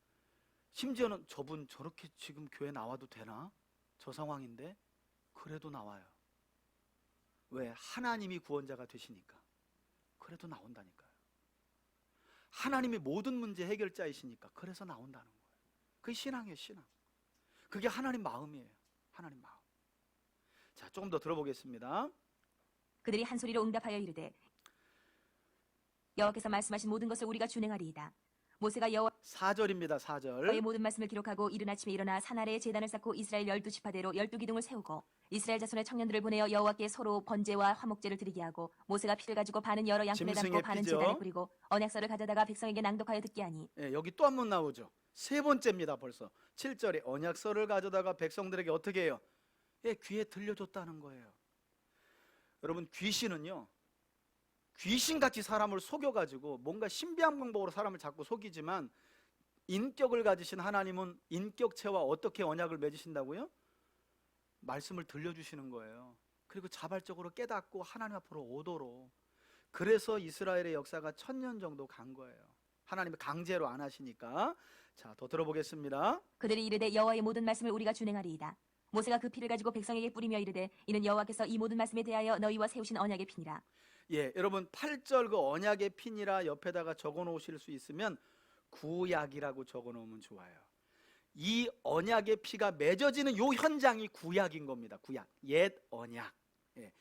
심지어는 저분 저렇게 지금 교회 나와도 되나? 저 상황인데 그래도 나와요. 왜? 하나님이 구원자가 되시니까. 그래도 나온다니까요. 하나님이 모든 문제 해결자이시니까 그래서 나온다는 거예요. 그게 신앙이에요. 신앙. 그게 하나님 마음이에요. 하나님 마음. 자, 조금 더 들어보겠습니다. 그들이 한 소리로 응답하여 이르되 여호와께서 말씀하신 모든 것을 우리가 준행하리이다. 모세가 여호와의 4절입니다. 4절. 모든 말씀을 기록하고 이른 아침에 일어나 산 아래에 제단을 쌓고 이스라엘 12지파대로 12기둥을 세우고 이스라엘 자손의 청년들을 보내어 여호와께 서로 번제와 화목제를 드리게 하고 모세가 피를 가지고 반은 여러 양푼에 담고 짐승의 반은 피죠. 제단에 뿌리고 언약서를 가져다가 백성에게 낭독하여 듣게 하니 예, 여기 또 한 번 나오죠. 세 번째입니다. 벌써 7절에 언약서를 가져다가 백성들에게 어떻게 해요? 예, 귀에 들려줬다는 거예요. 여러분 귀신은요 귀신같이 사람을 속여가지고 뭔가 신비한 방법으로 사람을 자꾸 속이지만 인격을 가지신 하나님은 인격체와 어떻게 언약을 맺으신다고요? 말씀을 들려주시는 거예요. 그리고 자발적으로 깨닫고 하나님 앞으로 오도록. 그래서 이스라엘의 역사가 1000년 정도 간 거예요. 하나님이 강제로 안 하시니까. 자, 더 들어보겠습니다. 그들이 이르되 여호와의 모든 말씀을 우리가 준행하리이다. 모세가 그 피를 가지고 백성에게 뿌리며 이르되 이는 여호와께서 이 모든 말씀에 대하여 너희와 세우신 언약의 피니라. 예, 여러분 8절 그 언약의 피니라 옆에다가 적어 놓으실 수 있으면 구약이라고 적어 놓으면 좋아요. 이 언약의 피가 맺어지는 요 현장이 구약인 겁니다. 구약, 옛 언약. 예.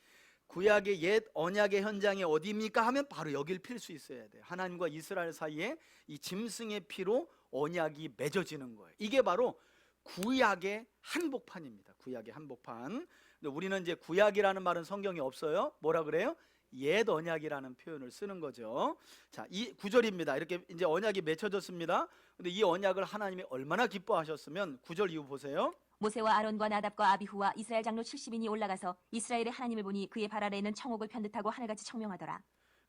구약의 옛 언약의 현장이 어디입니까 하면 바로 여길 필 수 있어야 돼요. 하나님과 이스라엘 사이에 이 짐승의 피로 언약이 맺어지는 거예요. 이게 바로 구약의 한복판입니다. 구약의 한복판. 근데 우리는 이제 구약이라는 말은 성경에 없어요. 뭐라 그래요? 옛 언약이라는 표현을 쓰는 거죠. 자, 이 9절입니다. 이렇게 이제 언약이 맺혀졌습니다. 근데 이 언약을 하나님이 얼마나 기뻐하셨으면 9절 이후 보세요. 모세와 아론과 나답과 아비후와 이스라엘 장로 70인이 올라가서 이스라엘의 하나님을 보니 그의 발 아래에는 청옥을 편듯하고 하늘같이 청명하더라.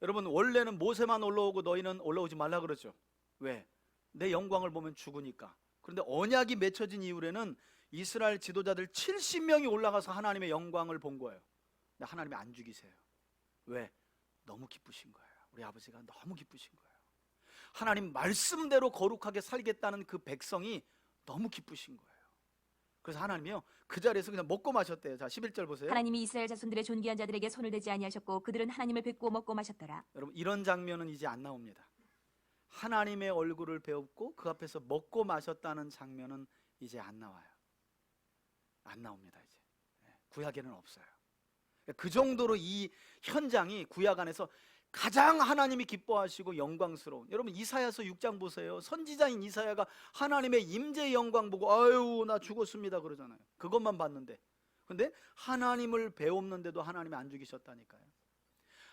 여러분 원래는 모세만 올라오고 너희는 올라오지 말라 그러죠. 왜? 내 영광을 보면 죽으니까. 그런데 언약이 맺혀진 이후에는 이스라엘 지도자들 70명이 올라가서 하나님의 영광을 본 거예요. 근데 하나님이 안 죽이세요. 왜? 너무 기쁘신 거예요. 우리 아버지가 너무 기쁘신 거예요. 하나님 말씀대로 거룩하게 살겠다는 그 백성이 너무 기쁘신 거예요. 그래서 하나님이요 그 자리에서 그냥 먹고 마셨대요. 자, 11절 보세요. 하나님이 이스라엘 자손들의 존귀한 자들에게 손을 대지 아니하셨고 그들은 하나님을 뵙고 먹고 마셨더라. 여러분 이런 장면은 이제 안 나옵니다. 하나님의 얼굴을 배웠고 그 앞에서 먹고 마셨다는 장면은 이제 안 나와요. 안 나옵니다. 이제 구약에는 없어요. 그 정도로 이 현장이 구약 안에서 가장 하나님이 기뻐하시고 영광스러운, 여러분 이사야서 6장 보세요. 선지자인 이사야가 하나님의 임재의 영광 보고 아유 나 죽었습니다 그러잖아요. 그것만 봤는데, 근데 하나님을 배웠는데도 하나님이 안 죽이셨다니까요.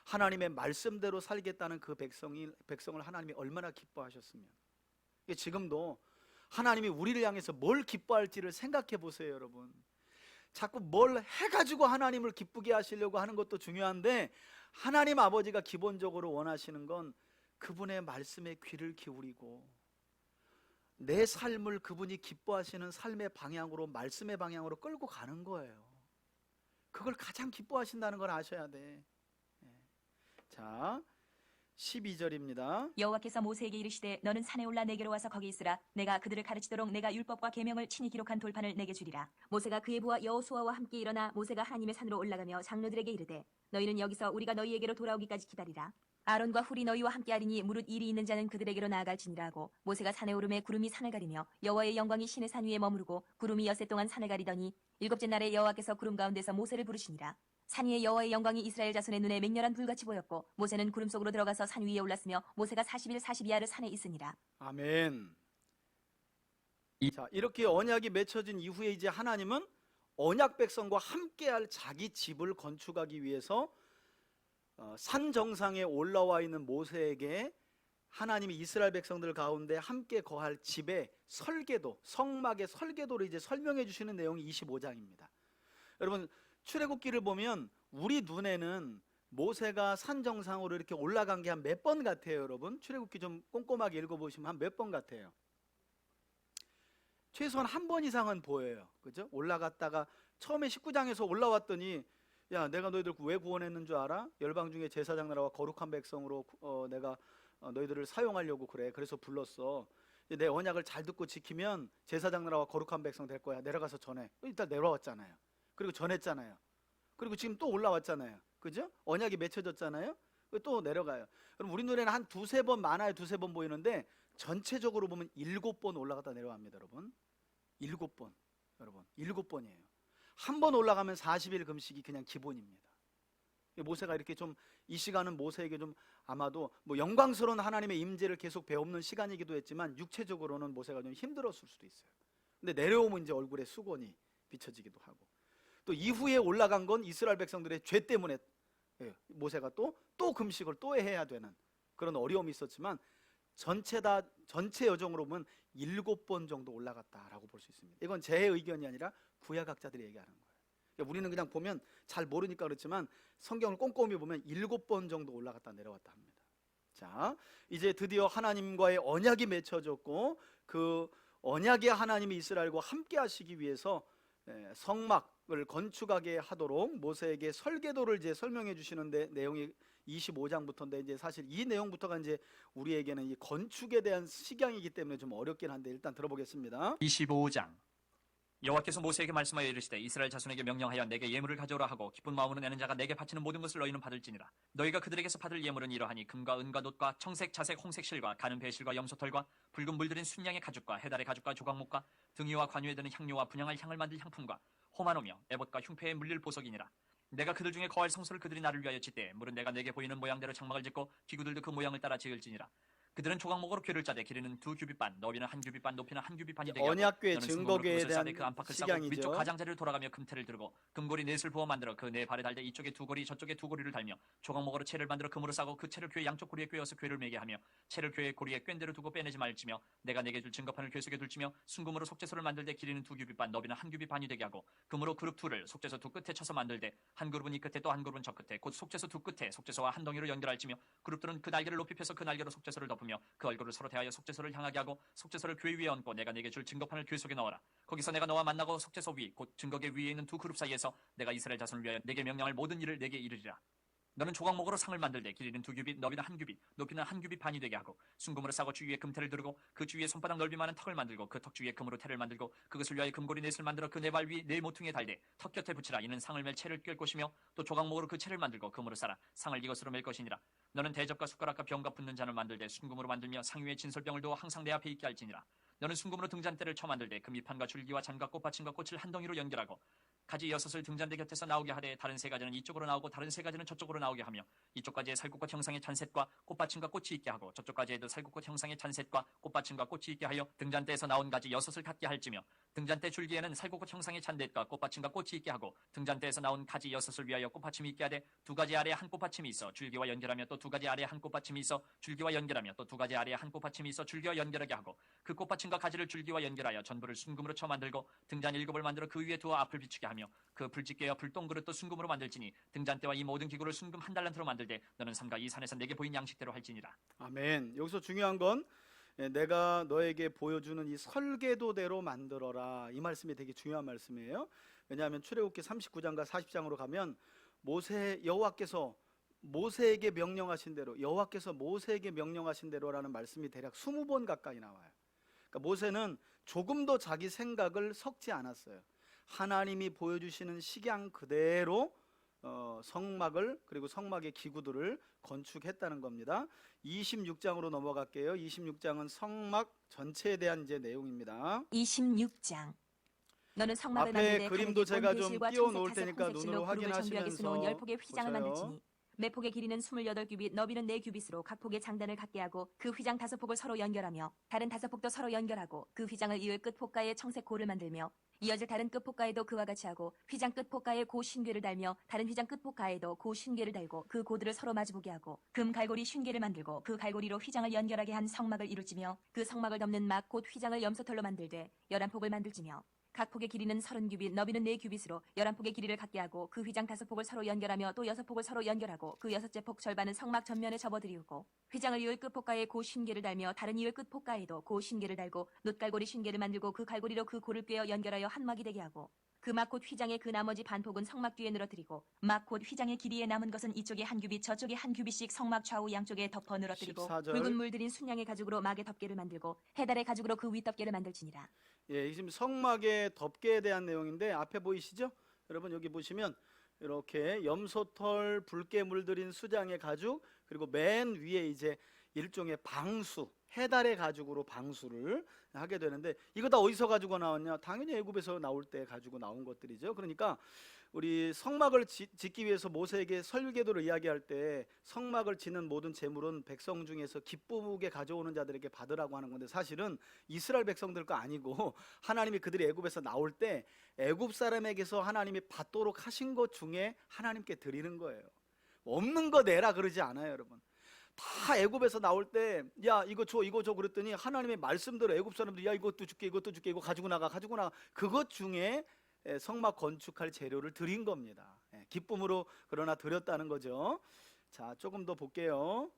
하나님의 말씀대로 살겠다는 그 백성을 하나님이 얼마나 기뻐하셨으면. 지금도 하나님이 우리를 향해서 뭘 기뻐할지를 생각해 보세요. 여러분, 자꾸 뭘 해가지고 하나님을 기쁘게 하시려고 하는 것도 중요한데, 하나님 아버지가 기본적으로 원하시는 건 그분의 말씀에 귀를 기울이고 내 삶을 그분이 기뻐하시는 삶의 방향으로, 말씀의 방향으로 끌고 가는 거예요. 그걸 가장 기뻐하신다는 걸 아셔야 돼. 자, 12절입니다. 여호와께서 모세에게 이르시되 너는 산에 올라 내게로 와서 거기 있으라. 내가 그들을 가르치도록 내가 율법과 계명을 친히 기록한 돌판을 내게 주리라. 모세가 그의 부하 여호수아와 함께 일어나 모세가 하나님의 산으로 올라가며 장로들에게 이르되 너희는 여기서 우리가 너희에게로 돌아오기까지 기다리라. 아론과 훌이 너희와 함께하리니 무릇 일이 있는 자는 그들에게로 나아갈지니라 하고, 모세가 산에 오르매 구름이 산을 가리며 여호와의 영광이 시내 산 위에 머무르고 구름이 엿새 동안 산을 가리더니 일곱째 날에 여호와께서 구름 가운데서 모세를 부르시니라. 산 위에 여호와의 영광이 이스라엘 자손의 눈에 맹렬한 불같이 보였고 모세는 구름 속으로 들어가서 산 위에 올랐으며 모세가 40일 42야를 산에 있으니라. 아멘. 자, 이렇게 언약이 맺혀진 이후에 이제 하나님은 언약 백성과 함께할 자기 집을 건축하기 위해서 산 정상에 올라와 있는 모세에게 하나님이 이스라엘 백성들 가운데 함께 거할 집의 설계도, 성막의 설계도를 이제 설명해 주시는 내용이 25장입니다. 여러분, 출애굽기를 보면 우리 눈에는 모세가 산 정상으로 이렇게 올라간 게 한 몇 번 같아요. 여러분, 출애굽기 좀 꼼꼼하게 읽어보시면 한 몇 번 같아요. 최소한 한 번 이상은 보여요. 그죠? 올라갔다가 처음에 19장에서 올라왔더니 야, 내가 너희들 왜 구원했는 줄 알아? 열방 중에 제사장 나라와 거룩한 백성으로 내가 너희들을 사용하려고 그래. 그래서 불렀어. 내 언약을 잘 듣고 지키면 제사장 나라와 거룩한 백성 될 거야. 내려가서 전해. 일단 내려왔잖아요. 그리고 전했잖아요. 그리고 지금 또 올라왔잖아요. 그죠? 언약이 맺혀졌잖아요. 또 내려가요. 그럼 우리 눈에는 한 두세 번, 많아요 두세 번 보이는데 전체적으로 보면 7번 올라갔다 내려갑니다. 여러분, 7번. 여러분, 7번이에요. 한 번 올라가면 40일 금식이 그냥 기본입니다. 모세가 이렇게 좀, 이 시간은 모세에게 좀 아마도 뭐 영광스러운 하나님의 임재를 계속 배우는 시간이기도 했지만 육체적으로는 모세가 좀 힘들었을 수도 있어요. 근데 내려오면 이제 얼굴에 수건이 비춰지기도 하고, 또 이후에 올라간 건 이스라엘 백성들의 죄 때문에 모세가 또 금식을 또 해야 되는 그런 어려움이 있었지만 전체 여정으로 보면 7번 정도 올라갔다라고 볼 수 있습니다. 이건 제 의견이 아니라 구약학자들이 얘기하는 거예요. 그러니까 우리는 그냥 보면 잘 모르니까 그렇지만 성경을 꼼꼼히 보면 7번 정도 올라갔다 내려왔다 합니다. 자, 이제 드디어 하나님과의 언약이 맺혀졌고 그 언약의 하나님이 이스라엘과 함께 하시기 위해서 성막을 건축하게 하도록 모세에게 설계도를 이제 설명해 주시는데, 내용이 25장부터인데 이제 사실 이 내용부터가 이제 우리에게는 이 건축에 대한 식양이기 때문에 좀 어렵긴 한데 일단 들어보겠습니다. 25장. 여호와께서 모세에게 말씀하여 이르시되 이스라엘 자손에게 명령하여 내게 예물을 가져오라 하고 기쁜 마음으로 내는 자가 내게 바치는 모든 것을 너희는 받을지니라. 너희가 그들에게서 받을 예물은 이러하니 금과 은과 놋과 청색, 자색, 홍색 실과 가는 배실과 염소털과 붉은 물들인 순양의 가죽과 해달의 가죽과 조각목과 등이와 관유에 드는 향료와 분향할 향을 만들 향품과 호마노며 에봇과 흉패에 물릴 보석이니라. 내가 그들 중에 거할 성소를 그들이 나를 위하여 짓되 물은 내가 내게 보이는 모양대로 장막을 짓고 기구들도 그 모양을 따라 지을지니라. 그들은 조각목으로 궤를 짜되 길이는 2규빗반, 너비는 1규빗반, 높이는 1규빗반이 되게 하고 언약궤 너는 증거궤에 순금으로 대한 그릇을 그 안팎을 싸고 시장이죠. 위쪽 가장자리를 돌아가며 금태를 들고 금고리 넷을 부어 만들어 그 네 발에 달되 이쪽에 두 고리 저쪽에 두 고리를 달며 조각목으로 채를 만들어 금으로 싸고 그 채를 궤 양쪽 고리에 꿰어서 궤를 매게 하며 채를 궤의 고리에 꿰대로 두고 빼내지 말지며 내가 내게 줄 증거판을 궤 속에 둘지며 순금으로 속죄소를 만들되 길이는 2규빗반, 너비는 1규빗반이 되게 하고 금으로 그룹 둘을 속죄소 두 끝에 쳐서 만들되 한 그룹은 이 끝에 또 한 그룹은 저 끝에 곧 속죄소 두 끝에 속죄소와 한 덩이로 연결할지며 그룹들은 그 날개를 높이 펴서 그 날개로 속죄소를 덮으며 그 얼굴을 서로 대하여 속죄소를 향하게 하고 속죄소를 궤 위에 얹고 내가 내게 줄 증거판을 궤 속에 넣어라. 거기서 내가 너와 만나고 속죄소 위 곧 증거궤 위에 있는 두 그룹 사이에서 내가 이스라엘 자손을 위하여 내게 명령할 모든 일을 내게 이르리라. 너는 조각목으로 상을 만들되 길이는 2규빗, 너비는 1규빗, 높이는 1규빗 반이 되게 하고 순금으로 싸고 주위에 금태를 두르고 그 주위에 손바닥 넓이만한 턱을 만들고 그 턱 주위에 금으로 태를 만들고 그것을 위하여 금고리 넷을 만들어 그 네 발 위 네 모퉁이에 달되 턱 곁에 붙이라. 이는 상을 멜 채를 꿰을 것이며 또 조각목으로 그 채를 만들고 금으로 싸라. 상을 이것으로 멜 것이니라. 너는 대접과 숟가락과 병과 붓는 잔을 만들되 순금으로 만들며 상 위에 진설병을 두어 항상 내 앞에 있게 할지니라. 너는 순금으로 등잔대를 쳐 만들되 금이판과 줄기와 잔과 꽃받침과 꽃을 한 덩이로 연결하고 가지 6을 등잔대 곁에서 나오게 하되 다른 3가지는 이쪽으로 나오고 다른 3가지는 저쪽으로 나오게 하며 이쪽 가지에 살구꽃 형상의 잔셋과 꽃받침과 꽃이 있게 하고 저쪽 가지에도 살구꽃 형상의 잔셋과 꽃받침과 꽃이 있게 하여 등잔대에서 나온 가지 6을 갖게 할지며 등잔대 줄기에는 살구꽃 형상의 잔댓과 꽃받침과 꽃이 있게 하고 등잔대에서 나온 가지 6을 위하여 꽃받침이 있게 하되 2가지 아래에 한 꽃받침이 있어 줄기와 연결하며 또 2가지 아래에 한 꽃받침이 있어 줄기와 연결하며 또 2가지 아래에 한 꽃받침이 있어 줄기와 연결하게 하고 그 꽃받침과 가지를 줄기와 연결하여 전부를 순금으로 쳐 만들고 등잔 7을 만들어 그 위에 두어 앞을 비추게 하며 그 불집게와 불똥그릇도 순금으로 만들지니 등잔대와 이 모든 기구를 순금 1달란트로 만들되 너는 삼가 이 산에서 내게 보인 양식대로 할지니라. 아멘. 여기서 중요한 건 내가 너에게 보여주는 이 설계도대로 만들어라. 이 말씀이 되게 중요한 말씀이에요. 왜냐하면 출애굽기 39장과 40장으로 가면 여호와께서 모세에게 명령하신 대로, 여호와께서 모세에게 명령하신 대로라는 말씀이 대략 20번 가까이 나와요. 그러니까 모세는 조금도 자기 생각을 섞지 않았어요. 하나님이 보여주시는 식양 그대로 성막을, 그리고 성막의 기구들을 건축했다는 겁니다. 26장으로 넘어갈게요. 26장은 성막 전체에 대한 이제 내용입니다. 26장. 너는 성막을 앞에 만들되 그림도 가운데 제가 본 좀 배실과 띄워 청색 놓을 자석 테니까 홍색실로 눈으로 그룹을 정교하게 수놓은 확인하시면서 10폭의 휘장을 보세요. 만들지니 매폭의 길이는 28규빗, 너비는 4규빗으로 각 폭의 장단을 갖게 하고 그 휘장 5폭을 서로 연결하며 다른 5폭도 서로 연결하고 그 휘장을 이을 끝 폭가에 청색 고를 만들며 이어질 다른 끝 폭가에도 그와 같이 하고 휘장 끝 폭가에 고 쉰괴를 달며 다른 휘장 끝 폭가에도 고 쉰괴를 달고 그 고들을 서로 마주보게 하고 금 갈고리 쉰괴를 만들고 그 갈고리로 휘장을 연결하게 한 성막을 이루지며 그 성막을 덮는 막 곧 휘장을 염소털로 만들되 11폭을 만들지며 각 폭의 길이는 30규빗, 너비는 4규빗으로 11폭의 길이를 갖게 하고 그 휘장 5폭을 서로 연결하며 또 6폭을 서로 연결하고 그 6째 폭 절반은 성막 전면에 접어들이우고 휘장을 이을 끝 폭가에 고 쉰괴를 달며 다른 이을 끝 폭가에도 고 쉰괴를 달고 놋갈고리 쉰괴를 만들고 그 갈고리로 그 고를 꿰어 연결하여 한 막이 되게 하고 그 막 곧 휘장의 그 나머지 반폭은 성막 뒤에 늘어뜨리고 막 곧 휘장의 길이에 남은 것은 이쪽에 1규빗 저쪽에 1규빗씩 성막 좌우 양쪽에 덮어 늘어뜨리고 14절. 붉은 물들인 순양의 가죽으로 막의 덮개를 만들고 해달의 가죽으로 그 윗덮개를 만들지니라. 예, 지금 성막의 덮개에 대한 내용인데 앞에 보이시죠? 여러분 여기 보시면 이렇게 염소털, 붉게 물들인 수장의 가죽, 그리고 맨 위에 이제 일종의 방수, 해달의 가죽으로 방수를 하게 되는데 이거 다 어디서 가지고 나왔냐? 당연히 애굽에서 나올 때 가지고 나온 것들이죠. 그러니까 우리 성막을 짓기 위해서 모세에게 설계도를 이야기할 때 성막을 짓는 모든 재물은 백성 중에서 기쁘게 가져오는 자들에게 받으라고 하는 건데 사실은 이스라엘 백성들 거 아니고 하나님이 그들이 애굽에서 나올 때 애굽 사람에게서 하나님이 받도록 하신 것 중에 하나님께 드리는 거예요. 없는 거 내라 그러지 않아요, 여러분. 다 애굽에서 나올 때 야 이거 줘 이거 줘 그랬더니 하나님의 말씀대로 애굽 사람들이 야 이것도 줄게 이것도 줄게 이거 가지고 나가 그것 중에 성막 건축할 재료를 드린 겁니다. 기쁨으로 그러나 드렸다는 거죠. 자, 조금 더 볼게요.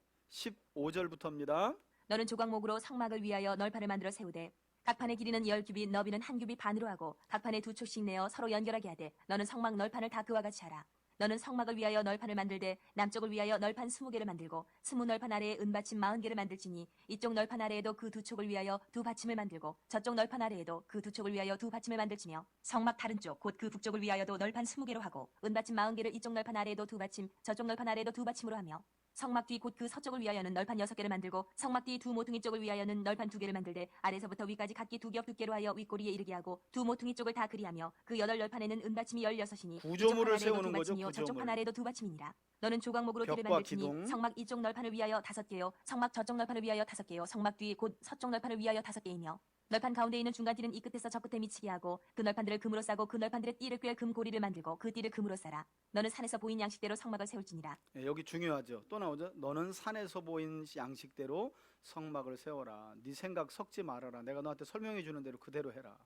15절부터입니다. 너는 조각목으로 성막을 위하여 널판을 만들어 세우되 각 판의 길이는 10규빗, 너비는 1규빗 반으로 하고 각 판에 2촉씩 내어 서로 연결하게 하되 너는 성막 널판을 다 그와 같이 하라. 너는 성막을 위하여 널판을 만들되 남쪽을 위하여 널판 20개를 만들고 20널판 아래에 은받침 40개를 만들지니 이쪽 널판 아래에도 그 2촉을 위하여 2받침을 만들고 저쪽 널판 아래에도 그 2촉을 위하여 2받침을 만들지며 성막 다른 쪽 곧 그 북쪽을 위하여도 널판 20개로 하고 은받침 40개를 이쪽 널판 아래에도 2받침 저쪽 널판 아래에도 2받침으로 하며 성막 뒤 곧 그 서쪽을 위하여는 널판 6개를 만들고 성막 뒤 두 모퉁이 쪽을 위하여는 널판 2개를 만들되 아래서부터 위까지 각기 2겹 두께로 하여 윗꼬리에 이르게 하고 두 모퉁이 쪽을 다 그리하며 그 8널판에는 은받침이 16이니 구조물을 세우는 거죠. 저쪽 판 아래에도 2받침이니라. 너는 조각목으로 띠를 벽과 만들지니 기둥. 성막 이쪽 널판을 위하여 5개요 성막 저쪽 널판을 위하여 5개요 성막 뒤 곧 서쪽 널판을 위하여 5개이며 널판 가운데 있는 중간 띠는 이 끝에서 저 끝에 미치게 하고 그 널판들을 금으로 싸고 그 널판들의 띠를 꿰 금고리를 만들고 그 띠를 금으로 싸라. 너는 산에서 보인 양식대로 성막을 세울지니라. 여기 중요하죠. 또 나오죠. 너는 산에서 보인 양식대로 성막을 세워라. 네 생각 섞지 말아라. 내가 너한테 설명해 주는 대로 그대로 해라.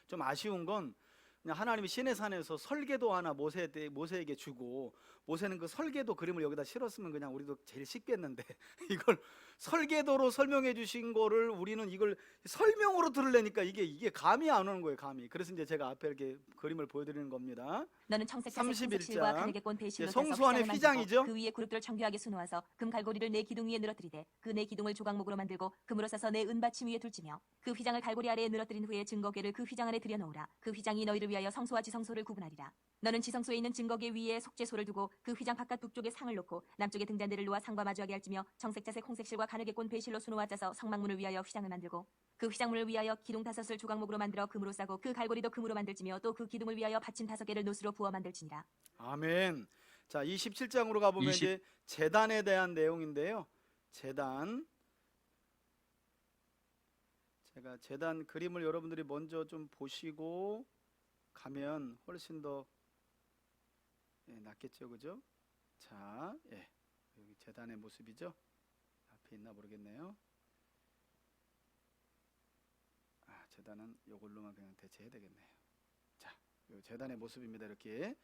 좀 아쉬운 건 그냥 하나님이 시내산에서 설계도 하나 모세에게 주고 모세는 그 설계도 그림을 여기다 실었으면 그냥 우리도 제일 쉽겠는데 이걸 설계도로 설명해 주신 거를 우리는 이걸 설명으로 들으려니까 이게 감이 안 오는 거예요, 감이. 그래서 이제 제가 앞에 이렇게 그림을 보여드리는 겁니다. 너는 청색자색 31장. 홍색실과 가늘게꼰 베실로 예, 짜서 성소안의 휘장을 휘장이죠? 만들고 그 위에 그룹들을 정교하게 수놓아서 금 갈고리를 내 기둥 위에 늘어뜨리되 그 내 기둥을 조각목으로 만들고 금으로 싸서 내 은받침 위에 둘지며 그 휘장을 갈고리 아래에 늘어뜨린 후에 증거궤를 그 휘장 안에 들여놓으라. 그 휘장이 너희를 위하여 성소와 지성소를 구분하리라. 너는 지성소에 있는 증거궤 위에 속죄소를 두고 그 휘장 바깥 북쪽에 상을 놓고 남쪽에 등잔대를 놓아 상과 마주하게 할지며 청색자색 홍색실과 가늘게꼰 베실로 수놓아 짜서 성막문을 위하여 휘장을 만들고 그 휘장문을 위하여 기둥 5을 조각목으로 만들어 금으로 싸고 그 갈고리도 금으로 만들지며 또 그 기둥을 위하여 받침 5개를 노스로 부어 만들지니라. 아멘. 자, 27장으로 가보면 20. 이제 제단에 대한 내용인데요. 제단. 제가 제단 그림을 여러분들이 먼저 좀 보시고 가면 훨씬 더 낫겠죠, 그죠? 자, 여기 제단의 모습이죠. 앞에 있나 모르겠네요. 제단은 이걸로만 그냥 대체해야 되겠네요. 자, 요 제단의 모습입니다. 이렇게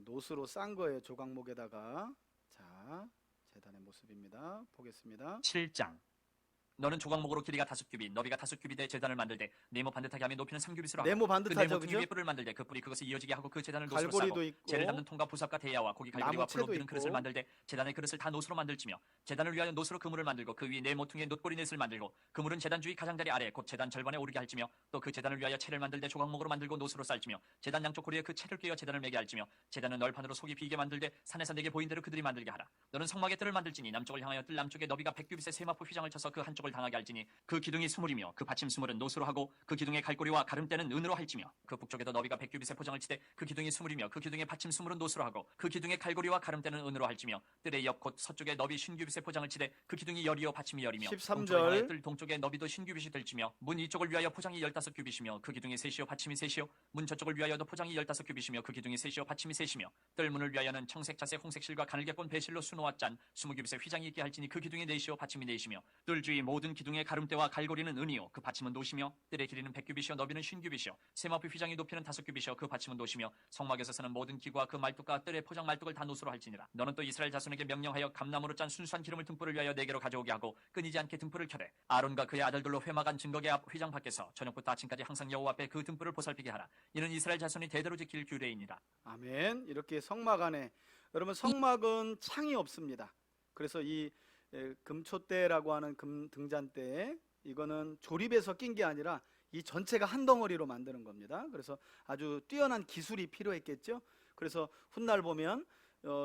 노스로 싼 거예요. 조각목에다가. 자, 제단의 모습입니다. 보겠습니다. 7장. 너는 조각목으로 길이가 5규빗, 너비가 5규빗 의 제단을 만들되 네모 반듯하게 하며 높이는 3규빗으로 하고 네모 그 반듯하죠, 네모 등 그죠? 위에 뿔을 만들되 그 뿔이 그것을 이어지게 하고 그 제단을 노스로 갈고리도 싸고 있고 재를 담는 통과 부삽과 대야와 고기 갈고리와 나무채도 불로 기는 있고. 그릇을 만들되 제단의 그릇을 다 노스로 만들지며 제단을 위하여 노스로 그물을 만들고 그 위에 네 모퉁이의 놋고리 넷을 만들고 그물은 제단 주위 가장자리 아래 곧 제단 절반에 오르게 할지며 또 그 제단을 위하여 채를 만들되 조각목으로 만들고 노스로 쌀지며 제단 양쪽 고리에 그 채를 끼워 제단을 매게 할지며 제단은 널판으로 속이 비게 만들되 산에서 내게 보인 대로 그들이 만들게 하라. 너는 성막의 뜰을 만들지니 남쪽을 향하여 뜰 남쪽에 너비가 100규빗의 세마포 휘장을 쳐서 그 한쪽을 당하게 할지니 그 기둥이 스물이며 그 받침 스물은 노스로 하고 그 기둥의 갈고리와 가름대는 은으로 할지며 그 북쪽에도 너비가 100규빗의 포장을 치되 그 기둥이 스물이며 그 기둥의 받침 스물은 노스로 하고 그 기둥의 갈고리와 가름대는 은으로 할지며 뜰의 옆 곧 서쪽에 너비 50규빗의 포장을 치되 그 기둥이 열이요 받침이 열이며 13절. 동쪽을 향하여 뜰 동쪽에 너비도 50규빗이 될지며 문 이쪽을 위하여 포장이 15규빗이며 그 기둥이 셋이요 받침이 셋이요 문 저쪽을 위하여도 포장이 15규빗이며 그 기둥이 셋이요 받침이 셋이며 뜰 문을 위하여는 청색 자색 홍색실과 가늘게꼰 베실로 수놓아 짠 20규빗의 휘장이 있게 할지니 그 기둥이 넷이요 받침이 넷이며 뜰 주위 모든 기둥의 가름대와 갈고리는 은이요 그 받침은 노시며 뜰의 길이는 100규빗이요 너비는 50규빗이요 세마포 휘장이 높이는 5규빗이요 그 받침은 노시며 성막에서 쓰는 모든 기구와 그 말뚝과 뜰의 포장 말뚝을 다 노스로 할지니라. 너는 또 이스라엘 자손에게 명령하여 감나무로 짠 순수한 기름을 등불을 위하여 네개로 가져오게 하고 끊이지 않게 등불을 켜되 아론과 그의 아들들로 회막안 증거궤 앞 휘장 밖에서 저녁부터 아침까지 항상 여호와 앞에 그 등불을 보살피게 하라. 이는 이스라엘 자손이 대대로 지킬 규례이니라. 아멘. 이렇게 성막 안에 여러분 성막은 창이 없습니다. 그래서 이 금초대라고 하는 금 등잔대 이거는 조립해서 낀 게 아니라 이 전체가 한 덩어리로 만드는 겁니다. 그래서 아주 뛰어난 기술이 필요했겠죠. 그래서 훗날 보면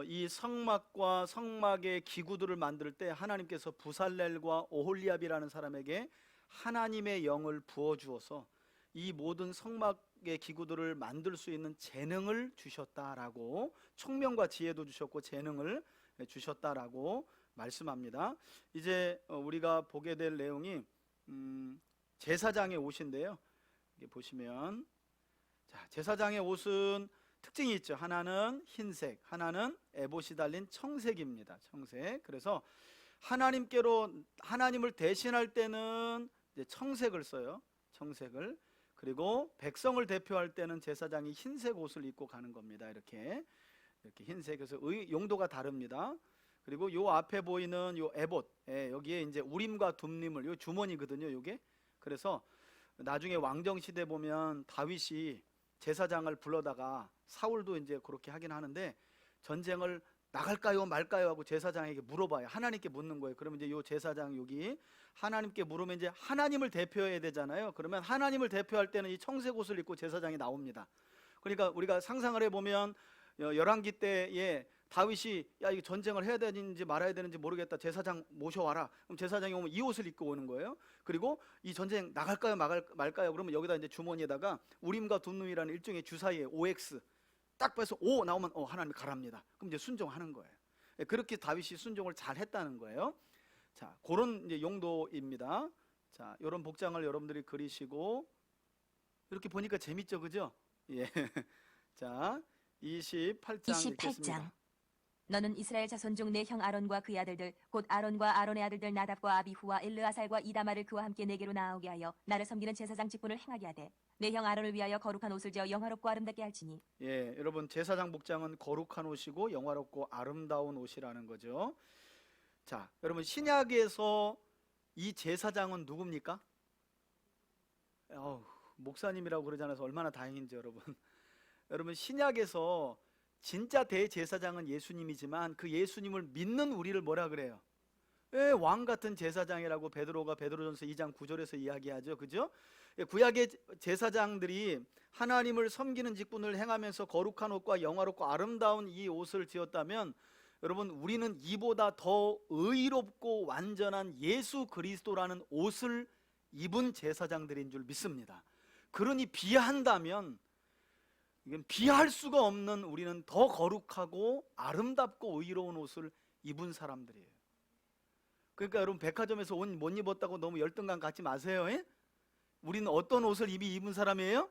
이 성막과 성막의 기구들을 만들 때 하나님께서 부살렐과 오홀리압이라는 사람에게 하나님의 영을 부어 주어서 이 모든 성막의 기구들을 만들 수 있는 재능을 주셨다라고, 총명과 지혜도 주셨고 재능을 주셨다라고 말씀합니다. 이제 우리가 보게 될 내용이 제사장의 옷인데요. 여기 보시면 자, 제사장의 옷은 특징이 있죠. 하나는 흰색, 하나는 에봇이 달린 청색입니다. 청색. 그래서 하나님을 대신할 때는 이제 청색을 써요. 청색을. 그리고 백성을 대표할 때는 제사장이 흰색 옷을 입고 가는 겁니다. 이렇게 흰색. 그래서 용도가 다릅니다. 그리고 요 앞에 보이는 요 에봇, 여기에 이제 우림과 둠림을, 요 주머니거든요. 요게. 그래서 나중에 왕정 시대 보면 다윗이 제사장을 불러다가, 사울도 이제 그렇게 하긴 하는데, 전쟁을 나갈까요 말까요 하고 제사장에게 물어봐요. 하나님께 묻는 거예요. 그러면 이제 요 제사장 여기 하나님께 물으면 이제 하나님을 대표해야 되잖아요. 그러면 하나님을 대표할 때는 이 청색 옷을 입고 제사장이 나옵니다. 그러니까 우리가 상상을 해보면 열왕기 때에 다윗이 야 이거 전쟁을 해야 되는지 말아야 되는지 모르겠다, 제사장 모셔와라. 그럼 제사장이 오면 이 옷을 입고 오는 거예요. 그리고 이 전쟁 나갈까요 말까요? 그러면 여기다 이제 주머니에다가 우림과 둠림이라는 일종의 주사위에 OX 딱 빼서 O 나오면 하나님이 가랍니다. 그럼 이제 순종하는 거예요. 그렇게 다윗이 순종을 잘 했다는 거예요. 자, 그런 이제 용도입니다. 자, 이런 복장을 여러분들이 그리시고 이렇게 보니까 재밌죠, 그죠? 예. 자, 28장 읽겠습니다. 너는 이스라엘 자손 중 내 형 아론과 그의 아들들 곧 아론과 아론의 아들들 나답과 아비후와 엘르아살과 이다마를 그와 함께 내게로 나아오게 하여 나를 섬기는 제사장 직분을 행하게 하되 내 형 아론을 위하여 거룩한 옷을 지어 영화롭고 아름답게 할지니. 예, 여러분 제사장 복장은 거룩한 옷이고 영화롭고 아름다운 옷이라는 거죠. 자, 여러분 신약에서 이 제사장은 누굽니까? 목사님이라고 그러잖아요. 얼마나 다행인지 여러분. 여러분 신약에서 진짜 대제사장은 예수님이지만 그 예수님을 믿는 우리를 뭐라 그래요? 예, 왕 같은 제사장이라고 베드로가 베드로전서 2장 9절에서 이야기하죠. 그죠? 예, 구약의 제사장들이 하나님을 섬기는 직분을 행하면서 거룩한 옷과 영화롭고 아름다운 이 옷을 지었다면 여러분 우리는 이보다 더 의롭고 완전한 예수 그리스도라는 옷을 입은 제사장들인 줄 믿습니다. 그러니 비한다면 이건 비할 수가 없는 우리는 더 거룩하고 아름답고 의로운 옷을 입은 사람들이에요. 그러니까 여러분 백화점에서 옷 못 입었다고 너무 열등감 갖지 마세요. 예? 우리는 어떤 옷을 이미 입은 사람이에요?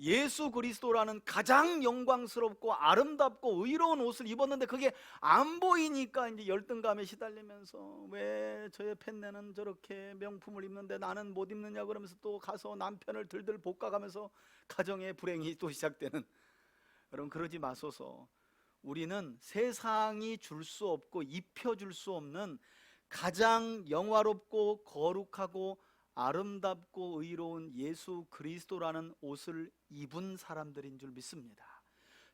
예수 그리스도라는 가장 영광스럽고 아름답고 의로운 옷을 입었는데 그게 안 보이니까 이제 열등감에 시달리면서 왜 저의 팬네는 저렇게 명품을 입는데 나는 못 입느냐 그러면서 또 가서 남편을 들들 볶아가면서 가정의 불행이 또 시작되는. 여러분 그러지 마소서. 우리는 세상이 줄 수 없고 입혀줄 수 없는 가장 영화롭고 거룩하고 아름답고 의로운 예수 그리스도라는 옷을 입은 사람들인 줄 믿습니다.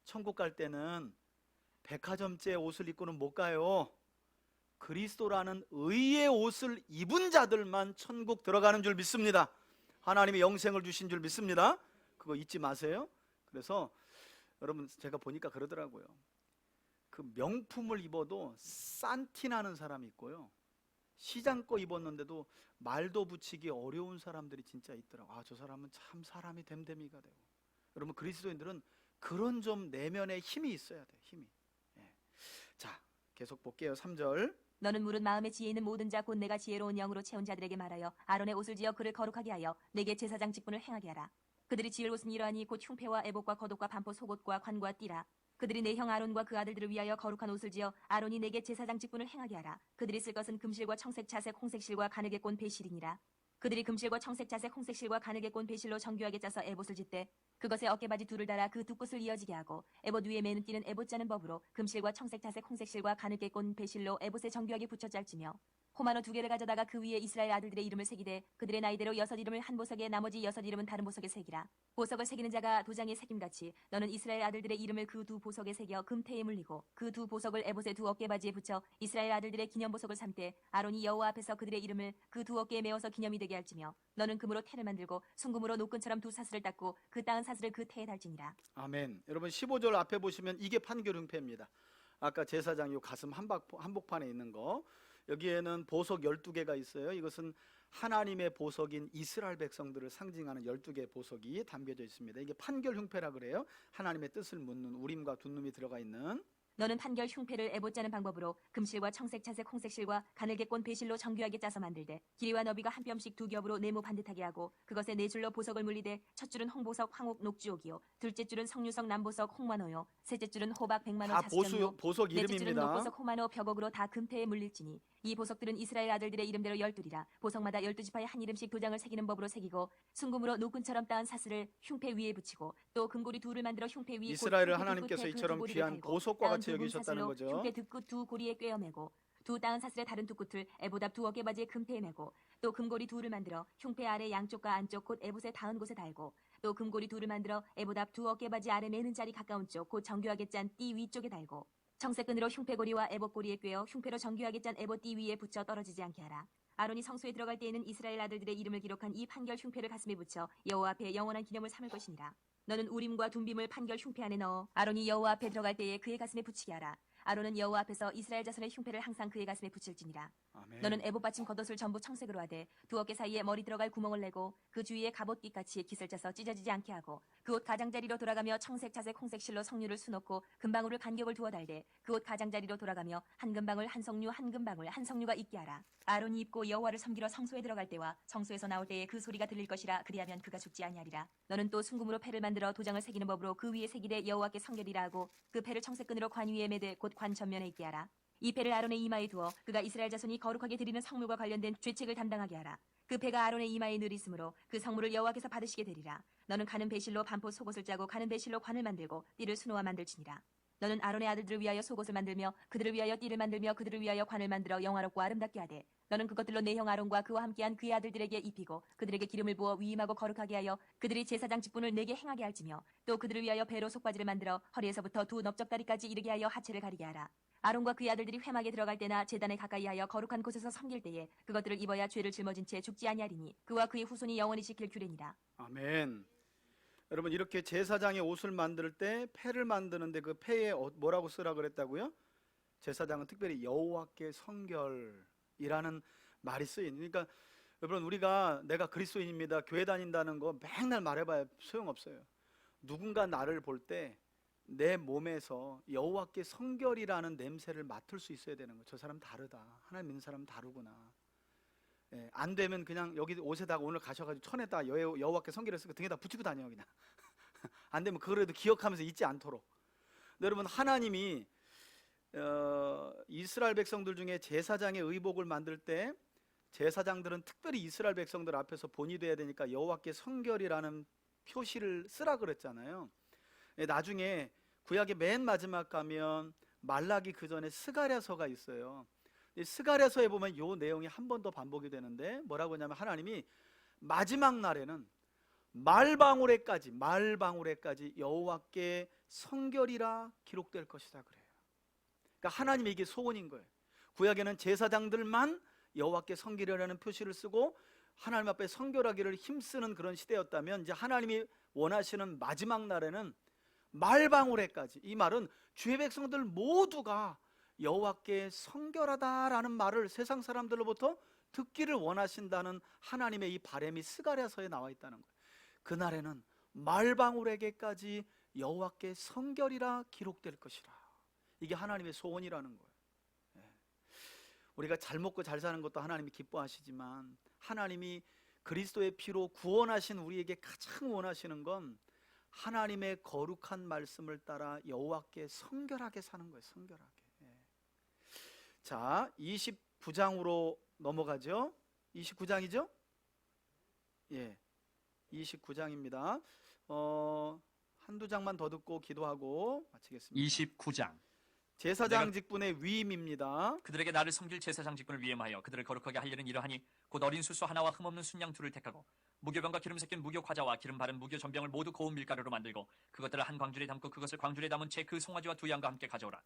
천국 갈 때는 백화점째 옷을 입고는 못 가요. 그리스도라는 의의 옷을 입은 자들만 천국 들어가는 줄 믿습니다. 하나님이 영생을 주신 줄 믿습니다. 그거 잊지 마세요. 그래서 여러분 제가 보니까 그러더라고요. 그 명품을 입어도 싼 티 나는 사람이 있고요, 시장 거 입었는데도 말도 붙이기 어려운 사람들이 진짜 있더라고요. 저 사람은 참 사람이 됨됨이가 되고. 여러분 그리스도인들은 그런 좀 내면에 힘이 있어야 돼요. 힘이. 예. 자 계속 볼게요. 3절. 너는 물은 마음에 지혜 있는 모든 자 곧 내가 지혜로운 영으로 채운 자들에게 말하여 아론의 옷을 지어 그를 거룩하게 하여 내게 제사장 직분을 행하게 하라. 그들이 지을 옷은 이러하니 곧 흉패와 애복과 겉옷과 반포 속옷과 관과 띠라. 그들이 내 형 아론과 그 아들들을 위하여 거룩한 옷을 지어 아론이 내게 제사장 직분을 행하게 하라. 그들이 쓸 것은 금실과 청색 자색 홍색실과 가느게 꼰 배실이니라. 그들이 금실과 청색 자색 홍색실과 가느게 꼰 배실로 정교하게 짜서 에봇을 짓되 그것에 어깨바지 둘을 달아 그 두 뿔을 이어지게 하고 에봇 위에 매는 띠는 에봇 짜는 법으로 금실과 청색 자색 홍색실과 가느게 꼰 배실로 에봇에 정교하게 붙여 짤지며 호마노 2개를 가져다가 그 위에 이스라엘 아들들의 이름을 새기되 그들의 나이대로 6 이름을 한 보석에 나머지 6 이름은 다른 보석에 새기라. 보석을 새기는 자가 도장에 새김같이 너는 이스라엘 아들들의 이름을 그 두 보석에 새겨 금태에 물리고 그 두 보석을 에봇의 두 어깨바지에 붙여 이스라엘 아들들의 기념보석을 삼되 아론이 여호와 앞에서 그들의 이름을 그 두 어깨에 메어서 기념이 되게 할지며 너는 금으로 태를 만들고 순금으로 노끈처럼 두 사슬을 닦고 그 따은 사슬을 그 태에 달지니라. 아멘. 여러분 15절 앞에 보시면 이게 판결 흉패입니다. 아까 제사장 요 가슴 한복판에 있는 거, 여기에는 보석 12개가 있어요. 이것은 하나님의 보석인 이스라엘 백성들을 상징하는 12개의 보석이 담겨져 있습니다. 이게 판결 흉패라 그래요. 하나님의 뜻을 묻는 우림과 둔num이 들어가 있는. 너는 판결 흉패를 에봇 짜는 방법으로 금실과 청색 자색 홍색실과 가늘게 꼰 배실로 정교하게 짜서 만들되 길이와 너비가 한 뼘씩 두 겹으로 네모 반듯하게 하고 그것에 네 줄로 보석을 물리되 첫 줄은 홍보석 황옥 녹주옥이요 둘째 줄은 성류석 남보석 홍만호요 셋째 줄은 호박 백만호 다 자수정이요 보석 넷째 줄은 이름입니다. 녹보석 호만호 벽옥으로 다 금태에 물릴지니 이 보석들은 이스라엘 아들들의 이름대로 12이라. 보석마다 12지파에 한 이름씩 도장을 새기는 법으로 새기고 순금으로 노끈처럼 따은 사슬을 흉패 위에 붙이고 또 금고리 둘을 만들어 흉패 위에 이스라엘을 하나님께서 이처럼 귀한 보석과 같이 여기셨다는 거죠. 흉패 두 끝 두 고리에 꿰어매고 두 따은 사슬의 다른 두 끝을 에봇 앞 두 어깨바지에 금태에 매고 또 금고리 둘을 만들어 흉패 아래 양쪽과 안쪽 곧 에봇의 닿은 곳에 달고 또 금고리 둘을 만들어 에봇 앞 두 어깨바지 아래 매는 자리 가까운 쪽 곧 정교하게 짠 띠 위쪽에 달고 청색끈으로 흉패고리와 에봇고리에 꿰어 흉패로 정교하게 짠 에봇 띠 위에 붙여 떨어지지 않게 하라. 아론이 성소에 들어갈 때에는 이스라엘 아들들의 이름을 기록한 이 판결 흉패를 가슴에 붙여 여호와 앞에 영원한 기념을 삼을 것이니라. 너는 우림과 둠빔을 판결 흉패 안에 넣어 아론이 여호와 앞에 들어갈 때에 그의 가슴에 붙이게 하라. 아론은 여호와 앞에서 이스라엘 자손의 흉패를 항상 그의 가슴에 붙일지니라. 아멘. 너는 에봇 받침 겉옷을 전부 청색으로 하되 두 어깨 사이에 머리 들어갈 구멍을 내고 그 주위에 갑옷깃같이 깃을 짜서 찢어지지 않게 하고 그 옷 가장자리로 돌아가며 청색 자색 홍색 실로 성류를 수놓고 금방울을 간격을 두어 달되 그 옷 가장자리로 돌아가며 한 금방울 한 성류 한 금방울 한 성류가 있게 하라. 아론이 입고 여호와를 섬기러 성소에 들어갈 때와 성소에서 나올 때에 그 소리가 들릴 것이라. 그리하면 그가 죽지 아니하리라. 너는 또 순금으로 패를 만들어 도장을 새기는 법으로 그 위에 새기되 여호와께 성결이라 하고 그 패를 청색끈으로 관 위에 매되 곧 관 전면에 있게 하라. 이 패를 아론의 이마에 두어 그가 이스라엘 자손이 거룩하게 드리는 성물과 관련된 죄책을 담당하게 하라. 그 패가 아론의 이마에 늘 있으므로 그 성물을 여호와께서 받으시게 되리라. 너는 가는 배실로 반포 속옷을 짜고 가는 배실로 관을 만들고 띠를 수놓아 만들지니라. 너는 아론의 아들들을 위하여 속옷을 만들며 그들을 위하여 띠를 만들며 그들을 위하여 관을 만들어 영화롭고 아름답게 하되 너는 그것들로 내 형 아론과 그와 함께한 그의 아들들에게 입히고 그들에게 기름을 부어 위임하고 거룩하게 하여 그들이 제사장 직분을 내게 행하게 할지며 또 그들을 위하여 배로 속바지를 만들어 허리에서부터 두 넓적다리까지 이르게 하여 하체를 가리게 하라. 아론과 그의 아들들이 회막에 들어갈 때나 제단에 가까이 하여 거룩한 곳에서 섬길 때에 그것들을 입어야 죄를 짊어진 채 죽지 아니하리니 그와 그의 후손이 영원히 지킬 규례니라. 아멘. 여러분 이렇게 제사장의 옷을 만들 때 패를 만드는데 그 패에 뭐라고 쓰라 그랬다고요? 제사장은 특별히 여호와께 성결이라는 말이 쓰인. 그러니까 여러분 우리가 내가 그리스도인입니다, 교회 다닌다는 거 맨날 말해봐야 소용없어요. 누군가 나를 볼 때 내 몸에서 여호와께 성결이라는 냄새를 맡을 수 있어야 되는 거예요. 저 사람 다르다. 하나님 믿는 사람은 다르구나. 예, 안 되면 그냥 여기 옷에다가 오늘 가셔가지고 천에다 여호와께 성결을 쓰고 등에다 붙이고 다녀 그냥. 안 되면 그거라도 기억하면서 잊지 않도록. 근데 여러분 하나님이 이스라엘 백성들 중에 제사장의 의복을 만들 때 제사장들은 특별히 이스라엘 백성들 앞에서 본이 돼야 되니까 여호와께 성결이라는 표시를 쓰라 그랬잖아요. 예, 나중에 구약의 맨 마지막 가면 말라기 그 전에 스가랴서가 있어요. 이 스가랴서에 보면 이 내용이 한 번 더 반복이 되는데 뭐라고 하냐면 하나님이 마지막 날에는 말방울에까지 여호와께 성결이라 기록될 것이다 그래요. 그러니까 하나님의 이게 소원인 거예요. 구약에는 제사장들만 여호와께 성결이라는 표시를 쓰고 하나님 앞에 성결하기를 힘쓰는 그런 시대였다면 이제 하나님이 원하시는 마지막 날에는 말방울에까지, 이 말은 주의 백성들 모두가 여호와께 성결하다라는 말을 세상 사람들로부터 듣기를 원하신다는 하나님의 이 바람이 스가랴서에 나와 있다는 거예요. 그날에는 말방울에게까지 여호와께 성결이라 기록될 것이라. 이게 하나님의 소원이라는 거예요. 우리가 잘 먹고 잘 사는 것도 하나님이 기뻐하시지만 하나님이 그리스도의 피로 구원하신 우리에게 가장 원하시는 건 하나님의 거룩한 말씀을 따라 여호와께 성결하게 사는 거예요. 성결하게. 자, 29장으로 넘어가죠. 29장이죠? 예, 29장입니다. 한두 장만 더 듣고 기도하고 마치겠습니다. 29장. 제사장 직분의 위임입니다. 그들에게 나를 섬길 제사장 직분을 위임하여 그들을 거룩하게 할 일은 이러하니 곧 어린 수소 하나와 흠없는 순양 둘을 택하고 무교병과 기름 섞인 무교 과자와 기름 바른 무교 전병을 모두 고운 밀가루로 만들고 그것들을 한 광줄에 담고 그것을 광줄에 담은 채 그 송아지와 두 양과 함께 가져오라.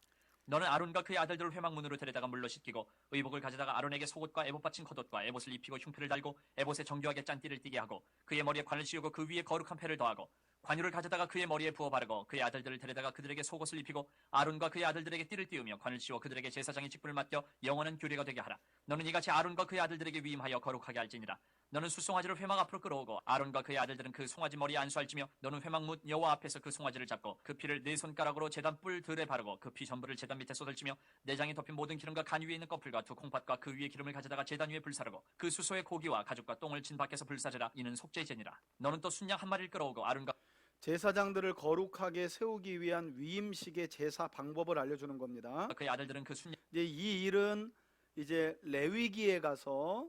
너는 아론과 그의 아들들을 회막문으로 데려다가 물로 씻기고 의복을 가져다가 아론에게 속옷과 에봇 받친 겉옷과 에봇을 입히고 흉패를 달고 에봇에 정교하게 짠 띠를 띠게 하고 그의 머리에 관을 씌우고 그 위에 거룩한 패를 더하고 관유를 가져다가 그의 머리에 부어 바르고 그의 아들들을 데려다가 그들에게 속옷을 입히고 아론과 그의 아들들에게 띠를 띄우며 관을 씌워 그들에게 제사장의 직분을 맡겨 영원한 규례가 되게 하라. 너는 이같이 아론과 그의 아들들에게 위임하여 거룩하게 할지니라. 너는 수송아지를 회막 앞으로 끌어오고 아론과 그의 아들들은 그 송아지 머리에 안수할지며 너는 회막 문 여호와 앞에서 그 송아지를 잡고 그 피를 네 손가락으로 제단 뿔 들에 바르고 그 피 전부를 제단 밑에 쏟을지며 내장이 덮인 모든 기름과 간 위에 있는 꺼풀과 두 콩팥과 그 위에 기름을 가져다가 제단 위에 불사르고 그 수소의 고기와 가죽과 똥을 진 밖에서 불사르라. 이는 속죄제니라. 너는 또 순양 한 마리를 끌어오고 아론과 제사장들을 거룩하게 세우기 위한 위임식의 제사 방법을 알려주는 겁니다. 그의 아들들은 그 순양 이제 이 일은 이제 레위기에 가서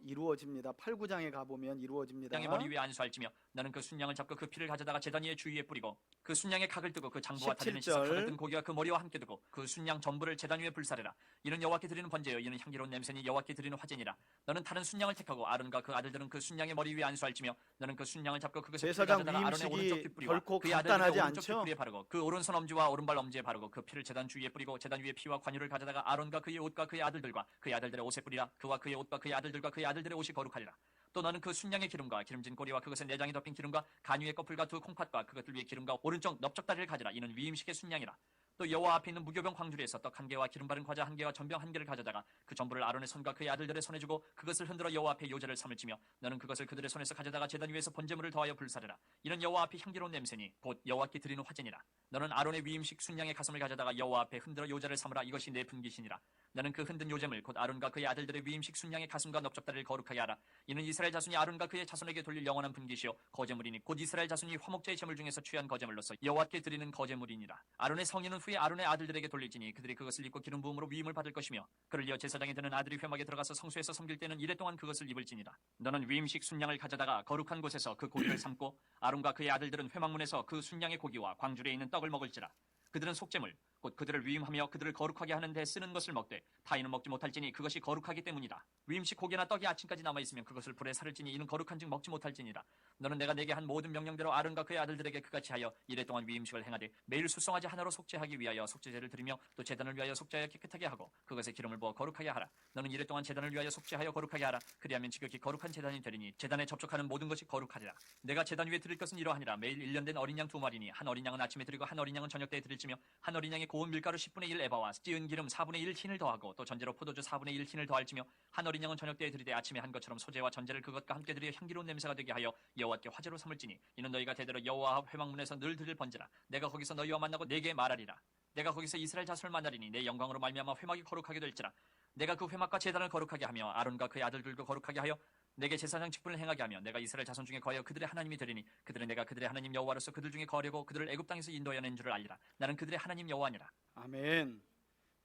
이루어집니다. 8, 9장에 가보면 이루어집니다. 순양의 머리 위에 안수할지며 너는 그 순양을 잡고 그 피를 가져다가 제단 위에 주위에 뿌리고 그 순양의 각을 뜨고 그 장부와 다리는 씻어 17절. 각을 뜬 고기와 그 머리와 함께 두고 그 순양 전부를 제단 위에 불사르라. 이는 여호와께 드리는 번제요 이는 향기로운 냄새니 여호와께 드리는 화제니라. 너는 다른 순양을 택하고 아론과 그 아들들은 그 순양의 머리 위에 안수할지며 너는 그 순양을 잡고 그것을 제사장 가져다가 아론의 오른쪽 위임식이 뒷뿌리와 결코 그의 아들들의 간단하지 오른쪽 않죠? 뒷뿌리에 바르고 그 오른손 엄지와 오른발 엄지에 바르고 그 피를 제단 주위에 뿌리고 제단 위에 피와 관유를 가져다가 아론과 그의 옷과 그의 아들들과 그의 아들들의 옷에 뿌리라. 그와 그의 옷과 그의 아들들과 그의 아들들의 옷이 거룩하리라. 또 너는 그 순양의 기름과 기름진 꼬리와 그것의 내장이 덮인 기름과 간 위의 꺼풀과 두 콩팥과 그것들 위에 기름과 오른쪽 넓적다리를 가지라. 이는 위임식의 순양이라. 또 여호와 앞에 있는 무교병 광주리에서 떡 한 개와 기름 바른 과자 한 개와 전병 한 개를 가져다가 그 전부를 아론의 손과 그의 아들들의 손에 주고 그것을 흔들어 여호와 앞에 요제를 삼을 치며 너는 그것을 그들의 손에서 가져다가 제단 위에서 번제물을 더하여 불사르라. 이는 여호와 앞에 향기로운 냄새니 곧 여호와께 드리는 화제니라. 너는 아론의 위임식 순양의 가슴을 가져다가 여호와 앞에 흔들어 요제를 삼으라. 이것이 내 분깃이니라. 너는 그 흔든 요제물 곧 아론과 그의 아들들의 위임식 순양의 가슴과 넓적다리를 거룩하게 하라. 이는 이스라엘 자손이 아론과 그의 자손에게 돌릴 영원한 분깃이요 거제물이니 곧 이스라엘 자손이 화목제의 제물 중에서 취한 거제물로서 여호와께 드리는 거제물이니라. 아론의 성인은 후에 아론의 아들들에게 돌릴지니 그들이 그것을 입고 기름 부음으로 위임을 받을 것이며 그를 이어 제사장이 되는 아들이 회막에 들어가서 성소에서 섬길 때는 이래 동안 그것을 입을지니라. 너는 위임식 순양을 가져다가 거룩한 곳에서 그 고기를 삶고 아론과 그의 아들들은 회막문에서 그 순양의 고기와 광주리에 있는 떡을 먹을지라. 그들은 속죄물 곧 그들을 위임하며 그들을 거룩하게 하는 데 쓰는 것을 먹되 타인은 먹지 못할지니 그것이 거룩하기 때문이다. 위임식 고기나 떡이 아침까지 남아있으면 그것을 불에 살을지니 이는 거룩한즉 먹지 못할지니라. 너는 내가 내게 한 모든 명령대로 아론과 그의 아들들에게 그같이 하여 이래 동안 위임식을 행하되 매일 수송아지 하나로 속죄하기 위하여 속죄제를 드리며 또 제단을 위하여 속죄하여 깨끗하게 하고 그것에 기름을 부어 거룩하게 하라. 너는 이래 동안 제단을 위하여 속죄하여 거룩하게 하라. 그리하면 지극히 거룩한 제단이 되리니 제단에 접촉하는 모든 것이 거룩하리라. 내가 제단 위에 드릴 것은 이러하니라. 매일 1년 된 어린 양 2마리니 한 어린 양은 아침에 드리고 한 어린 양은 저녁 때에 드릴지며 한 어린 양의 고운 밀가루 10분의 1 에바와 찌은 기름 4분의 1 흰을 더하고 또 전제로 포도주 4분의 1 흰을 더할지며 한 어린 양은 저녁 때에 드리되 아침에 한 것처럼 소제와 전제를 그것과 함께 드려 향기로운 냄새가 되게 하여 여호와께 화제로 삼을지니 이는 너희가 대대로 여호와 회막문에서 늘 드릴 번제라. 내가 거기서 너희와 만나고 내게 말하리라. 내가 거기서 이스라엘 자손을 만나리니 내 영광으로 말미암아 회막이 거룩하게 될지라. 내가 그 회막과 제단을 거룩하게 하며 아론과 그의 아들들도 거룩하게 하여 내게 제사장 직분을 행하게 하며 내가 이스라엘 자손 중에 거하여 그들의 하나님이 되리니 그들은 내가 그들의 하나님 여호와로서 그들 중에 거하려고 그들을 애굽 땅에서 인도하여 낸 줄을 알리라. 나는 그들의 하나님 여호와니라. 아멘.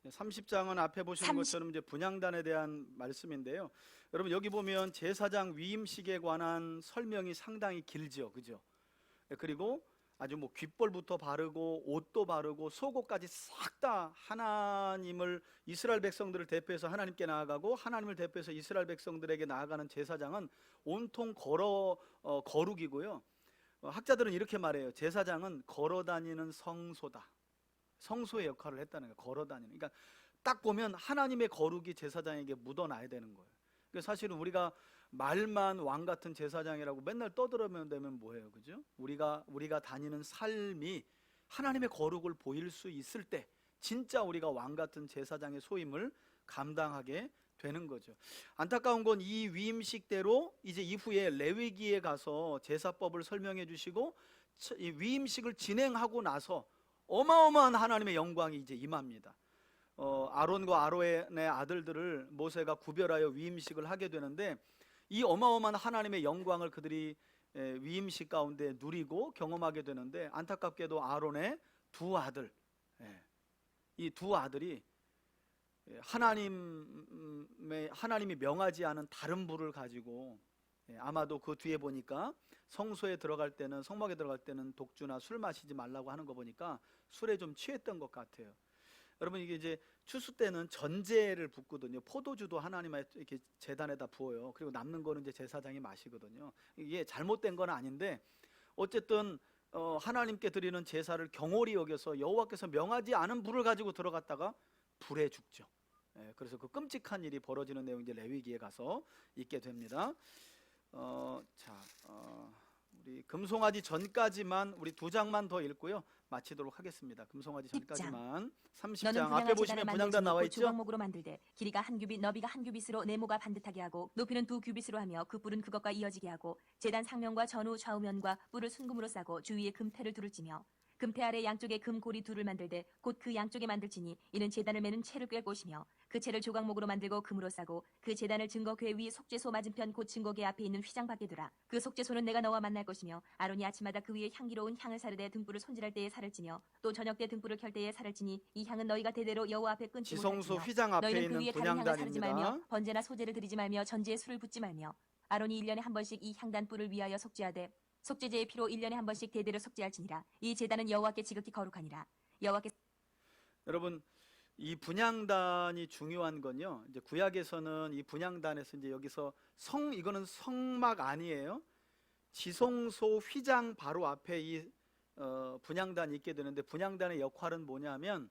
30장은 앞에 보시는 것처럼 이제 분향단에 대한 말씀인데요. 여러분 여기 보면 제사장 위임식에 관한 설명이 상당히 길죠, 그죠? 그리고 아주 뭐 귓볼부터 바르고 옷도 바르고 속옷까지 싹 다 하나님을 이스라엘 백성들을 대표해서 하나님께 나아가고 하나님을 대표해서 이스라엘 백성들에게 나아가는 제사장은 온통 거룩이고요. 학자들은 이렇게 말해요. 제사장은 걸어다니는 성소다. 성소의 역할을 했다는 거예요. 걸어다니는. 그러니까 딱 보면 하나님의 거룩이 제사장에게 묻어나야 되는 거예요. 그러니까 사실은 우리가 말만 왕 같은 제사장이라고 맨날 떠들어면 되면 뭐예요, 그죠? 우리가 다니는 삶이 하나님의 거룩을 보일 수 있을 때 진짜 우리가 왕 같은 제사장의 소임을 감당하게 되는 거죠. 안타까운 건 이 위임식대로 이제 이후에 레위기에 가서 제사법을 설명해 주시고 이 위임식을 진행하고 나서 어마어마한 하나님의 영광이 이제 임합니다. 아론과 아론의 아들들을 모세가 구별하여 위임식을 하게 되는데 이 어마어마한 하나님의 영광을 그들이 위임식 가운데 누리고 경험하게 되는데 안타깝게도 아론의 두 아들, 이 두 아들이 하나님이 명하지 않은 다른 불을 가지고 아마도 그 뒤에 보니까 성소에 들어갈 때는 성막에 들어갈 때는 독주나 술 마시지 말라고 하는 거 보니까 술에 좀 취했던 것 같아요. 여러분 이게 이제 추수 때는 전제를 붓거든요. 포도주도 하나님의 이렇게 제단에다 부어요. 그리고 남는 거는 이제 제사장이 마시거든요. 이게 잘못된 건 아닌데 어쨌든 하나님께 드리는 제사를 경홀히 여겨서 여호와께서 명하지 않은 불을 가지고 들어갔다가 불에 죽죠. 그래서 그 끔찍한 일이 벌어지는 내용이 이제 레위기에 가서 있게 됩니다. 우리 금송아지 전까지만 우리 2장만 더 읽고요 마치도록 하겠습니다. 금송아지 전까지만 30장 앞에 보시면 분향단 나와 있죠. 조각목으로 만들되 길이가 한 규빗 너비가 한 규빗으로 네모가 반듯하게 하고 높이는 2규빗으로 하며 그 뿔은 그것과 이어지게 하고 제단 상면과 전후 좌우면과 뿔을 순금으로 싸고 주위에 금태를 두를지며 금태 아래 양쪽에 금고리 둘을 만들되 곧 그 양쪽에 만들지니 이는 제단을 매는 채를 꿰 곳이며 그 채를 조각목으로 만들고 금으로 싸고 그 제단을 증거궤 위 속죄소 맞은편 곧 증거궤 앞에 있는 휘장 밖에 두라. 그 속죄소는 내가 너와 만날 것이며 아론이 아침마다 그 위에 향기로운 향을 사르되 등불을 손질할 때에 살을 찌며 또 저녁 때 등불을 켤 때에 살을 찌니 이 향은 너희가 대대로 여호와 앞에 끊지 지성소 못할지며 휘장 앞에 너희는 그 위에 있는 다른 향을 사르지 말며 분향단입니다. 번제나 소제를 드리지 말며 전제에 술을 붓지 말며 아론이 1년에 한 번씩 이 향단 뿔을 위하여 속죄하되 속죄제의 피로 1년에 한 번씩 대대로 속죄할지니라. 이 제단은 여호와께 지극히 거룩하니라. 여호와께 여러분 이 분향단이 중요한 건요. 이제 구약에서는 이 분향단에서 이제 여기서 이거는 성막 아니에요. 지성소 휘장 바로 앞에 이 분향단이 있게 되는데 분향단의 역할은 뭐냐면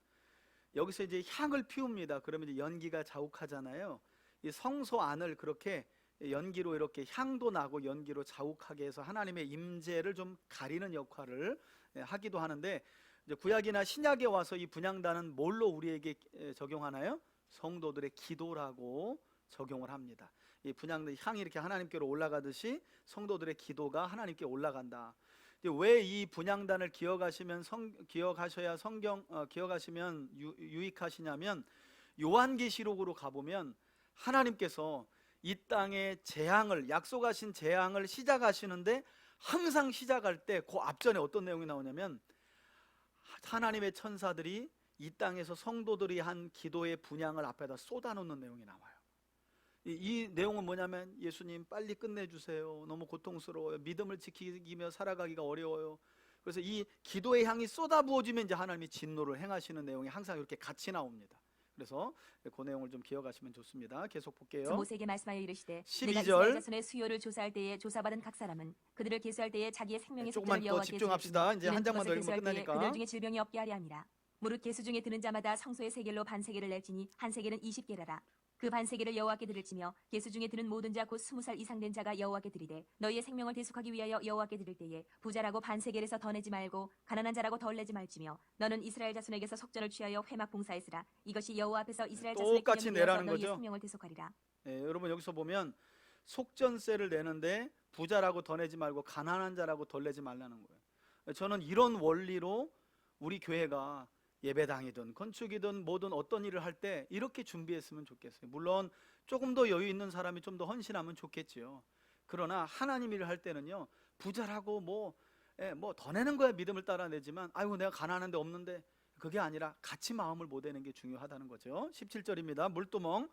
여기서 이제 향을 피웁니다. 그러면 이제 연기가 자욱하잖아요. 이 성소 안을 그렇게 연기로 이렇게 향도 나고 연기로 자욱하게 해서 하나님의 임재를 좀 가리는 역할을 하기도 하는데 이제 구약이나 신약에 와서 이 분향단은 뭘로 우리에게 적용하나요? 성도들의 기도라고 적용을 합니다. 이 분향단 향이 이렇게 하나님께로 올라가듯이 성도들의 기도가 하나님께 올라간다. 왜 이 분향단을 기억하시면 기억하시면 유익하시냐면 요한계시록으로 가보면 하나님께서 이 땅의 재앙을 약속하신 재앙을 시작하시는데 항상 시작할 때 그 앞전에 어떤 내용이 나오냐면 하나님의 천사들이 이 땅에서 성도들이 한 기도의 분향을 앞에다 쏟아놓는 내용이 나와요. 이 내용은 뭐냐면 예수님 빨리 끝내주세요. 너무 고통스러워요. 믿음을 지키며 살아가기가 어려워요. 그래서 이 기도의 향이 쏟아부어지면 이제 하나님이 진노를 행하시는 내용이 항상 이렇게 같이 나옵니다. 그래서 그 내용을 좀 기억하시면 좋습니다. 계속 볼게요. 모세에게 말씀하여 이르시되 12절. 내가 이스라엘 자손의 수요를 조사할 때에 조사받은 각 사람은 그들을 계수할 때에 자기의 생명의 조금만 속죄를 더 여호와께 집중합시다. 이제 한 장만 더 읽으면 계수할 때에 끝나니까. 그들 중에 질병이 없게 하려 함이라. 무릇 계수 중에 드는 자마다 성소의 세겔로 반세겔을 낼지니 한 세겔은 20개라라. 그 반세겔을 여호와께 드릴지며 계수 중에 드는 모든 자 곧 20살 이상 된 자가 여호와께 드리되 너희의 생명을 대속하기 위하여 여호와께 드릴 때에 부자라고 반세겔에서 더 내지 말고 가난한 자라고 덜 내지 말지며 너는 이스라엘 자손에게서 속전을 취하여 회막 봉사했으라. 이것이 여호와 앞에서 이스라엘 자손의 똑같이 기념을 위하여 내라는 너희의 거죠. 생명을 대속하리라. 여러분 여기서 보면 속전세를 내는데 부자라고 더 내지 말고 가난한 자라고 덜 내지 말라는 거예요. 저는 이런 원리로 우리 교회가 예배당이든 건축이든 뭐든 어떤 일을 할 때 이렇게 준비했으면 좋겠어요. 물론 조금 더 여유 있는 사람이 좀 더 헌신하면 좋겠지요. 그러나 하나님 일을 할 때는요, 부자라고 뭐 더 내는 거야 믿음을 따라 내지만 아이고 내가 가난한데 없는데, 그게 아니라 같이 마음을 못 내는 게 중요하다는 거죠. 17절입니다. 물두멍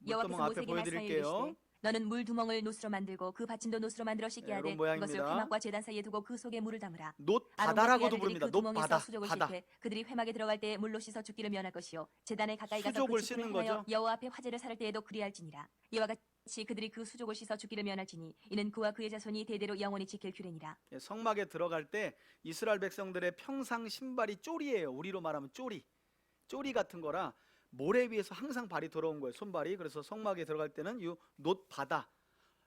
여호와께서 앞에 모세에게 말씀하여 보여드릴게요. 이르시되 너는 물두멍을 노스로 만들고 그 받침도 노스로 만들어 씻게 하되 이런 모양입니다. 그것을 회막과 제단 사이에 두고 그 속에 물을 담으라. 놋바다라고도 아론과 부릅니다. 그 두멍에서 놋바다. 수족을 바다. 쉴때 그들이 회막에 들어갈 때에 물로 씻어 죽기를 면할 것이요 제단에 가까이 가서 수족을 그 직분을 씻는 행하여 거죠. 여호와 앞에 화제를 살을 때에도 그리할지니라. 이와 같이 그들이 그 수족을 씻어 죽기를 면할지니 이는 그와 그의 자손이 대대로 영원히 지킬 규례니라. 성막에 들어갈 때 이스라엘 백성들의 평상 신발이 쪼리예요. 우리로 말하면 쪼리 같은 거라 모래 위에서 항상 발이 들어온 거예요. 손발이. 그래서 성막에 들어갈 때는 이 놋바다,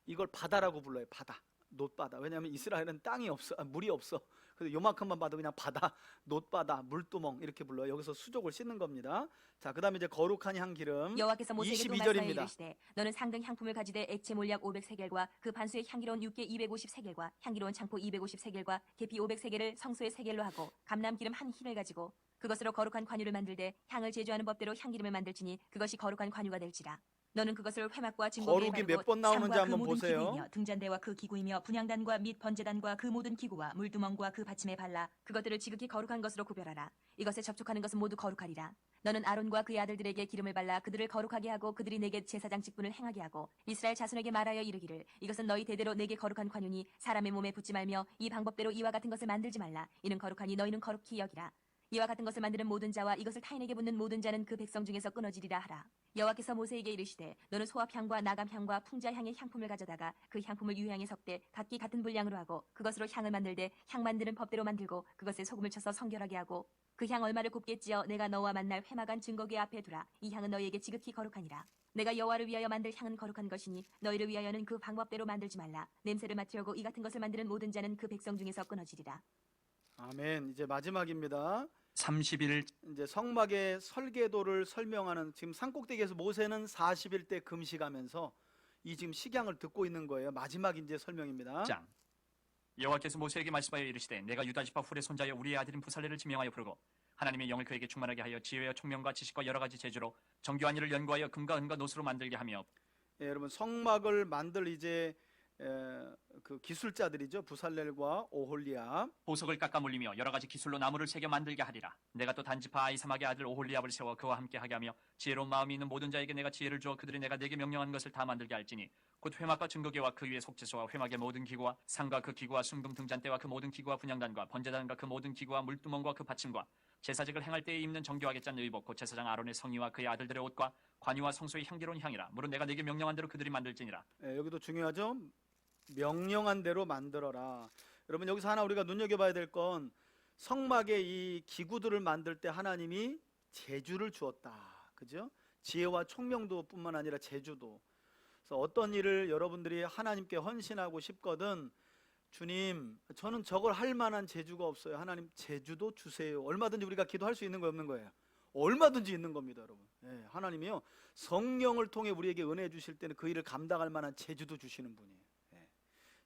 이걸 바다라고 불러요. 바다, 놋바다. 왜냐하면 이스라엘은 땅이 없어, 물이 없어. 그래서 요만큼만 봐도 그냥 바다, 놋바다, 물두멍 이렇게 불러요. 여기서 수족을 씻는 겁니다. 자, 그다음에 이제 거룩한 향기름 여호와께서 모세에게 또 22절입니다. 말씀하여 이르시되 너는 상등 향품을 가지되 액체 몰약 500세겔과 그 반수의 향기로운 육개 250세겔과 향기로운 창포 250세겔과 계피 500세겔을 성소의 세겔로 하고 감람기름 한 흰을 가지고 그것으로 거룩한 관유를 만들되 향을 제조하는 법대로 향기름을 만들지니 그것이 거룩한 관유가 될지라. 너는 그것을 회막과 증거기에 거룩이 바르고 몇 번 나오는지 상과 그 한번 모든 보세요. 기구이며 등잔대와 그 기구이며 분향단과 및 번제단과 그 모든 기구와 물두멍과 그 받침에 발라 그것들을 지극히 거룩한 것으로 구별하라. 이것에 접촉하는 것은 모두 거룩하리라. 너는 아론과 그의 아들들에게 기름을 발라 그들을 거룩하게 하고 그들이 내게 제사장 직분을 행하게 하고 이스라엘 자손에게 말하여 이르기를 이것은 너희 대대로 내게 거룩한 관유니 사람의 몸에 붙지 말며 이 방법대로 이와 같은 것을 만들지 말라. 이는 거룩하니 너희는 거룩히 여기라. 이와 같은 것을 만드는 모든 자와 이것을 타인에게 붓는 모든 자는 그 백성 중에서 끊어지리라 하라. 여호와께서 모세에게 이르시되 너는 소합향과 나감향과 풍자향의 향품을 가져다가 그 향품을 유향에 섞되 각기 같은 분량으로 하고 그것으로 향을 만들되 향 만드는 법대로 만들고 그것에 소금을 쳐서 성결하게 하고 그 향 얼마를 굽게 찌어 내가 너와 만날 회막안 증거궤 앞에 두라. 이 향은 너희에게 지극히 거룩하니라. 내가 여호와를 위하여 만들 향은 거룩한 것이니 너희를 위하여는 그 방법대로 만들지 말라. 냄새를 맡으려고 이 같은 것을 만드는 모든 자는 그 백성 중에서 끊어지리라. 아멘. 이제 마지막입니다. 30일 이제 성막의 설계도를 설명하는, 지금 산꼭대기에서 모세는 40일 때 금식하면서 이 지금 식양을 듣고 있는 거예요. 마지막 이제 설명입니다. 장 여호와께서 모세에게 말씀하여 이르시되 내가 유다 지파 훌의 손자여 우리의 아들인 부살레를 지명하여 부르고 하나님의 영을 그에게 충만하게 하여 지혜와 총명과 지식과 여러 가지 재주로 정교한 일을 연구하여 금과 은과 노수로 만들게 하며 여러분 성막을 만들 이제 그 기술자들이죠. 부살렐과 오홀리압. 보석을 깎아 물리며 여러 가지 기술로 나무를 새겨 만들게 하리라. 내가 또 단지파 아이사막의 아들 오홀리압을 세워 그와 함께 하게 하며 지혜로운 마음이 있는 모든 자에게 내가 지혜를 주어 그들이 내가 내게 명령한 것을 다 만들게 할지니 곧 회막과 증거궤와 그 위에 속죄소와 회막의 모든 기구와 상과 그 기구와 순금 등잔대와 그 모든 기구와 분향단과 번제단과 그 모든 기구와 물두멍과 그 받침과 제사직을 행할 때에 입는 정교하게 짠 의복 곧 제사장 아론의 성의와 그의 아들들의 옷과 관유와 성소의 향기로운 향이라. 물은 내가 내게 명령한 대로 그들이 만들지니라. 여기도 중요하죠. 명령한 대로 만들어라. 여러분 여기서 하나 우리가 눈여겨봐야 될 건 성막의 이 기구들을 만들 때 하나님이 재주를 주었다. 그죠? 지혜와 총명도 뿐만 아니라 재주도. 그래서 어떤 일을 여러분들이 하나님께 헌신하고 싶거든, 주님 저는 저걸 할 만한 재주가 없어요. 하나님 재주도 주세요. 얼마든지 우리가 기도할 수 있는 거 없는 거예요? 얼마든지 있는 겁니다, 여러분. 하나님이요 성령을 통해 우리에게 은혜 주실 때는 그 일을 감당할 만한 재주도 주시는 분이에요.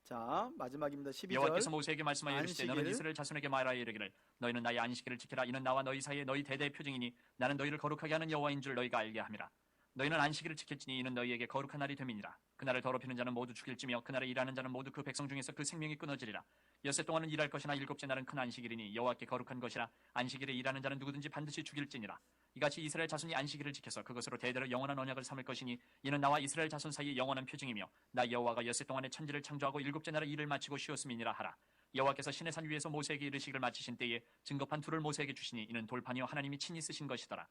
자, 마지막입니다. 12절. 여호와께서 모세에게 말씀하여 이르시되 너는 안식일. 이스라엘 자손에게 말하여 이르기를 너희는 나의 안식일을 지키라. 이는 나와 너희 사이에 너희 대대의 표징이니 나는 너희를 거룩하게 하는 여호와인 줄 너희가 알게 함이라. 너희는 안식일을 지킬지니 이는 너희에게 거룩한 날이 됨이니라. 그날을 더럽히는 자는 모두 죽일지며 그날에 일하는 자는 모두 그 백성 중에서 그 생명이 끊어지리라. 엿새 동안은 일할 것이나 일곱째 날은 큰 안식일이니 여호와께 거룩한 것이라. 안식일에 일하는 자는 누구든지 반드시 죽일지니라. 이같이 이스라엘 자손이 안식일을 지켜서 그것으로 대대로 영원한 언약을 삼을 것이니 이는 나와 이스라엘 자손 사이의 영원한 표징이며 나 여호와가 엿새 동안에 천지를 창조하고 일곱째 날에 일을 마치고 쉬었음이니라 하라. 여호와께서 시내 산 위에서 모세에게 이르시기를 마치신 때에 증거판 둘을 모세에게 주시니 이는 돌판이요 하나님이 친히 쓰신 것이더라.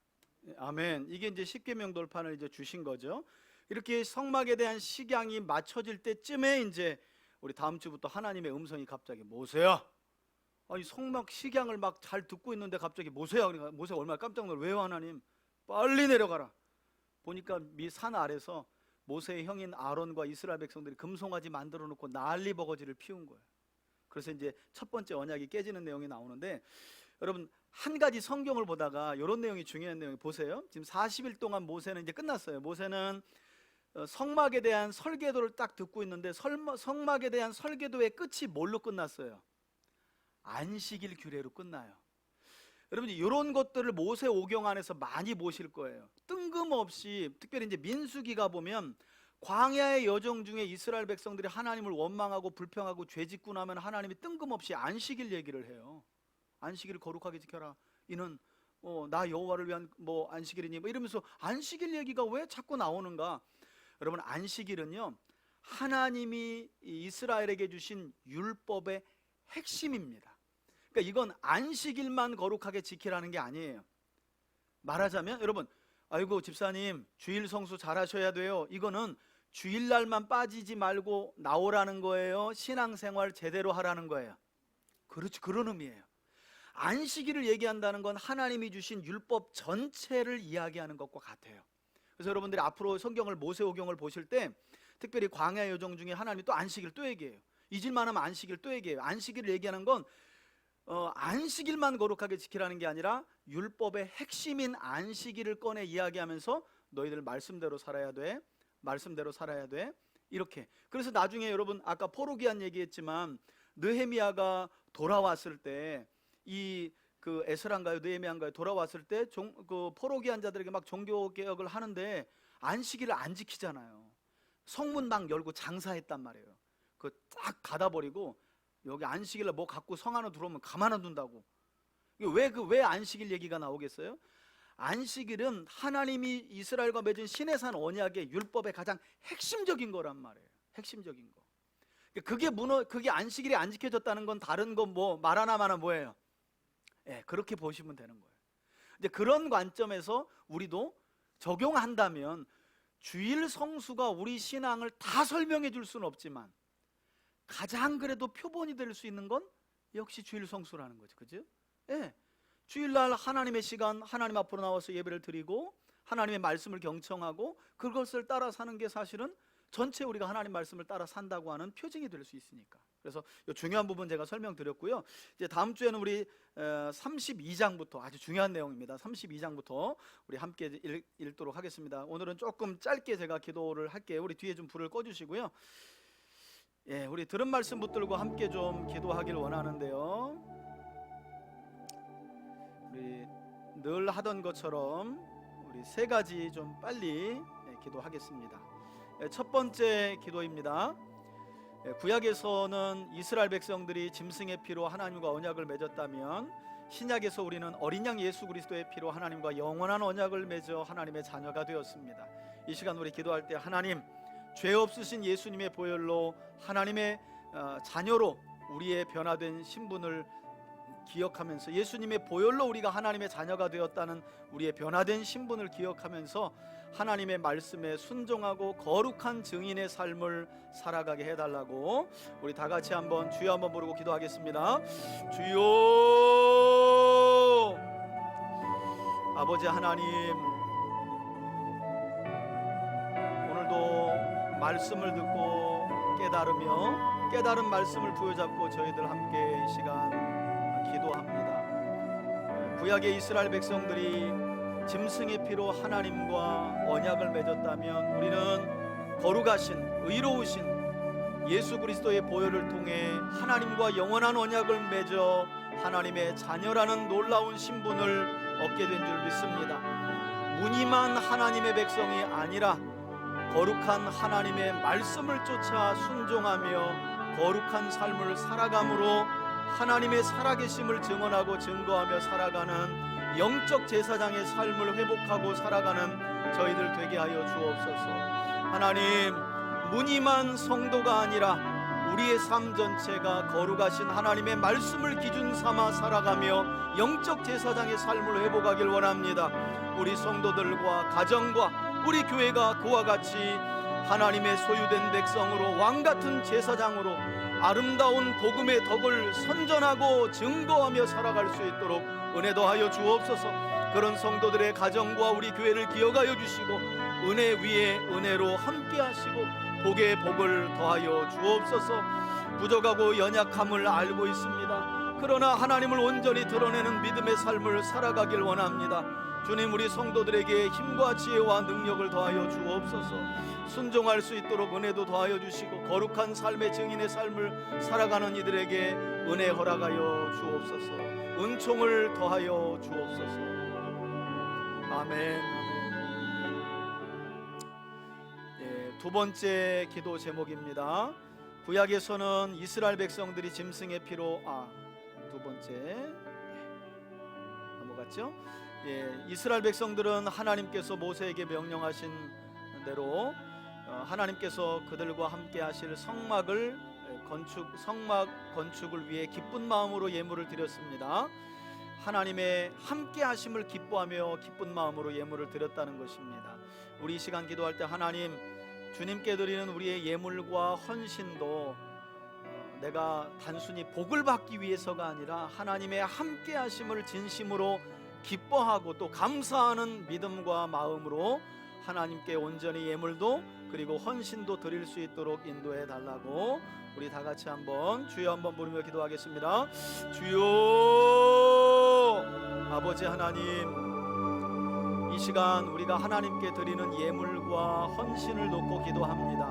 아멘. 이게 이제 십계명 돌판을 이제 주신 거죠. 이렇게 성막에 대한 식양이 맞춰질 때쯤에 이제 우리 다음 주부터 하나님의 음성이 갑자기 모세야. 아니 성막 식양을 막 잘 듣고 있는데 갑자기 모세야. 그러니까 모세가 얼마나 깜짝 놀라. 왜요 하나님? 빨리 내려가라. 보니까 미 산 아래서 모세의 형인 아론과 이스라엘 백성들이 금송아지 만들어 놓고 난리 버거지를 피운 거예요. 그래서 이제 첫 번째 언약이 깨지는 내용이 나오는데, 여러분 한 가지 성경을 보다가 이런 내용이 중요한 내용이 보세요. 지금 40일 동안 모세는 이제 끝났어요. 모세는 성막에 대한 설계도를 딱 듣고 있는데 성막에 대한 설계도의 끝이 뭘로 끝났어요? 안식일 규례로 끝나요. 여러분 이런 것들을 모세 오경 안에서 많이 보실 거예요. 뜬금없이 특별히 이제 민수기가 보면 광야의 여정 중에 이스라엘 백성들이 하나님을 원망하고 불평하고 죄짓고 나면 하나님이 뜬금없이 안식일 얘기를 해요. 안식일을 거룩하게 지켜라. 이는 나 여호와를 위한 안식일이니 이러면서 안식일 얘기가 왜 자꾸 나오는가? 여러분 안식일은요 하나님이 이스라엘에게 주신 율법의 핵심입니다. 그러니까 이건 안식일만 거룩하게 지키라는 게 아니에요. 말하자면 여러분 아이고 집사님 주일 성수 잘 하셔야 돼요. 이거는 주일날만 빠지지 말고 나오라는 거예요. 신앙생활 제대로 하라는 거예요. 그렇지, 그런 의미예요. 안식일을 얘기한다는 건 하나님이 주신 율법 전체를 이야기하는 것과 같아요. 그래서 여러분들이 앞으로 성경을 모세오경을 보실 때 특별히 광야 여정 중에 하나님이 또 안식일 또 얘기해요. 잊을만 하면 안식일 또 얘기해요. 안식일을 얘기하는 건 안식일만 거룩하게 지키라는 게 아니라 율법의 핵심인 안식일을 꺼내 이야기하면서 너희들 말씀대로 살아야 돼. 말씀대로 살아야 돼. 이렇게. 그래서 나중에 여러분 아까 포로기한 얘기했지만 느헤미야가 돌아왔을 때 그 에스라인가요 느헤미야인가요 돌아왔을 때 그 포로기한 자들에게 막 종교 개혁을 하는데 안식일을 안 지키잖아요. 성문 막 열고 장사했단 말이에요. 그 딱 닫아버리고 여기 안식일날 뭐 갖고 성 안으로 들어오면 가만 안 둔다고. 왜 안식일 얘기가 나오겠어요? 안식일은 하나님이 이스라엘과 맺은 시내산 언약의 율법의 가장 핵심적인 거란 말이에요. 핵심적인 거. 그게 안식일이 안 지켜졌다는 건 다른 거 말 하나마나 뭐예요? 그렇게 보시면 되는 거예요. 이제 그런 관점에서 우리도 적용한다면 주일 성수가 우리 신앙을 다 설명해 줄 수는 없지만 가장 그래도 표본이 될 수 있는 건 역시 주일 성수라는 거죠. 그죠? 주일날 하나님의 시간 하나님 앞으로 나와서 예배를 드리고 하나님의 말씀을 경청하고 그것을 따라 사는 게 사실은 전체 우리가 하나님 말씀을 따라 산다고 하는 표징이 될 수 있으니까. 그래서 이 중요한 부분 제가 설명드렸고요. 이제 다음 주에는 우리 32장부터 아주 중요한 내용입니다. 32장부터 우리 함께 읽도록 하겠습니다. 오늘은 조금 짧게 제가 기도를 할게요. 우리 뒤에 좀 불을 꺼주시고요. 우리 들은 말씀 붙들고 함께 좀 기도하길 원하는데요. 우리 늘 하던 것처럼 우리 세 가지 좀 빨리 기도하겠습니다. 첫 번째 기도입니다. 구약에서는 이스라엘 백성들이 짐승의 피로 하나님과 언약을 맺었다면 신약에서 우리는 어린 양 예수 그리스도의 피로 하나님과 영원한 언약을 맺어 하나님의 자녀가 되었습니다. 이 시간 우리 기도할 때 하나님 죄 없으신 예수님의 보혈로 하나님의 자녀로 우리의 변화된 신분을 기억하면서 예수님의 보혈로 우리가 하나님의 자녀가 되었다는 우리의 변화된 신분을 기억하면서 하나님의 말씀에 순종하고 거룩한 증인의 삶을 살아가게 해달라고 우리 다 같이 한번 주여 한번 부르고 기도하겠습니다. 주여 아버지 하나님 오늘도 말씀을 듣고 깨달으며 깨달은 말씀을 부여잡고 저희들 함께 이 시간 기도합니다. 구약의 이스라엘 백성들이 짐승의 피로 하나님과 언약을 맺었다면 우리는 거룩하신 의로우신 예수 그리스도의 보혈을 통해 하나님과 영원한 언약을 맺어 하나님의 자녀라는 놀라운 신분을 얻게 된 줄 믿습니다. 무늬만 하나님의 백성이 아니라 거룩한 하나님의 말씀을 쫓아 순종하며 거룩한 삶을 살아감으로 하나님의 살아계심을 증언하고 증거하며 살아가는 영적 제사장의 삶을 회복하고 살아가는 저희들 되게 하여 주옵소서. 하나님, 무늬만 성도가 아니라 우리의 삶 전체가 거룩하신 하나님의 말씀을 기준 삼아 살아가며 영적 제사장의 삶을 회복하길 원합니다. 우리 성도들과 가정과 우리 교회가 그와 같이 하나님의 소유된 백성으로 왕같은 제사장으로 아름다운 복음의 덕을 선전하고 증거하며 살아갈 수 있도록 은혜 더하여 주옵소서. 그런 성도들의 가정과 우리 교회를 기억하여 주시고 은혜 위에 은혜로 함께 하시고 복에 복을 더하여 주옵소서. 부족하고 연약함을 알고 있습니다. 그러나 하나님을 온전히 드러내는 믿음의 삶을 살아가길 원합니다. 주님, 우리 성도들에게 힘과 지혜와 능력을 더하여 주옵소서. 순종할 수 있도록 은혜도 더하여 주시고 거룩한 삶의 증인의 삶을 살아가는 이들에게 은혜 허락하여 주옵소서. 은총을 더하여 주옵소서. 아멘. 두 번째 기도 제목입니다. 구약에서는 이스라엘 백성들이 짐승의 피로 두 번째 넘어갔죠? 이스라엘 백성들은 하나님께서 모세에게 명령하신 대로 하나님께서 그들과 함께 하실 성막 건축을 위해 기쁜 마음으로 예물을 드렸습니다. 하나님의 함께 하심을 기뻐하며 기쁜 마음으로 예물을 드렸다는 것입니다. 우리 이 시간 기도할 때 하나님, 주님께 드리는 우리의 예물과 헌신도 내가 단순히 복을 받기 위해서가 아니라 하나님의 함께 하심을 진심으로 기뻐하고 또 감사하는 믿음과 마음으로 하나님께 온전히 예물도 그리고 헌신도 드릴 수 있도록 인도해 달라고 우리 다 같이 한번 주여 한번 부르며 기도하겠습니다. 주여. 아버지 하나님, 이 시간 우리가 하나님께 드리는 예물과 헌신을 놓고 기도합니다.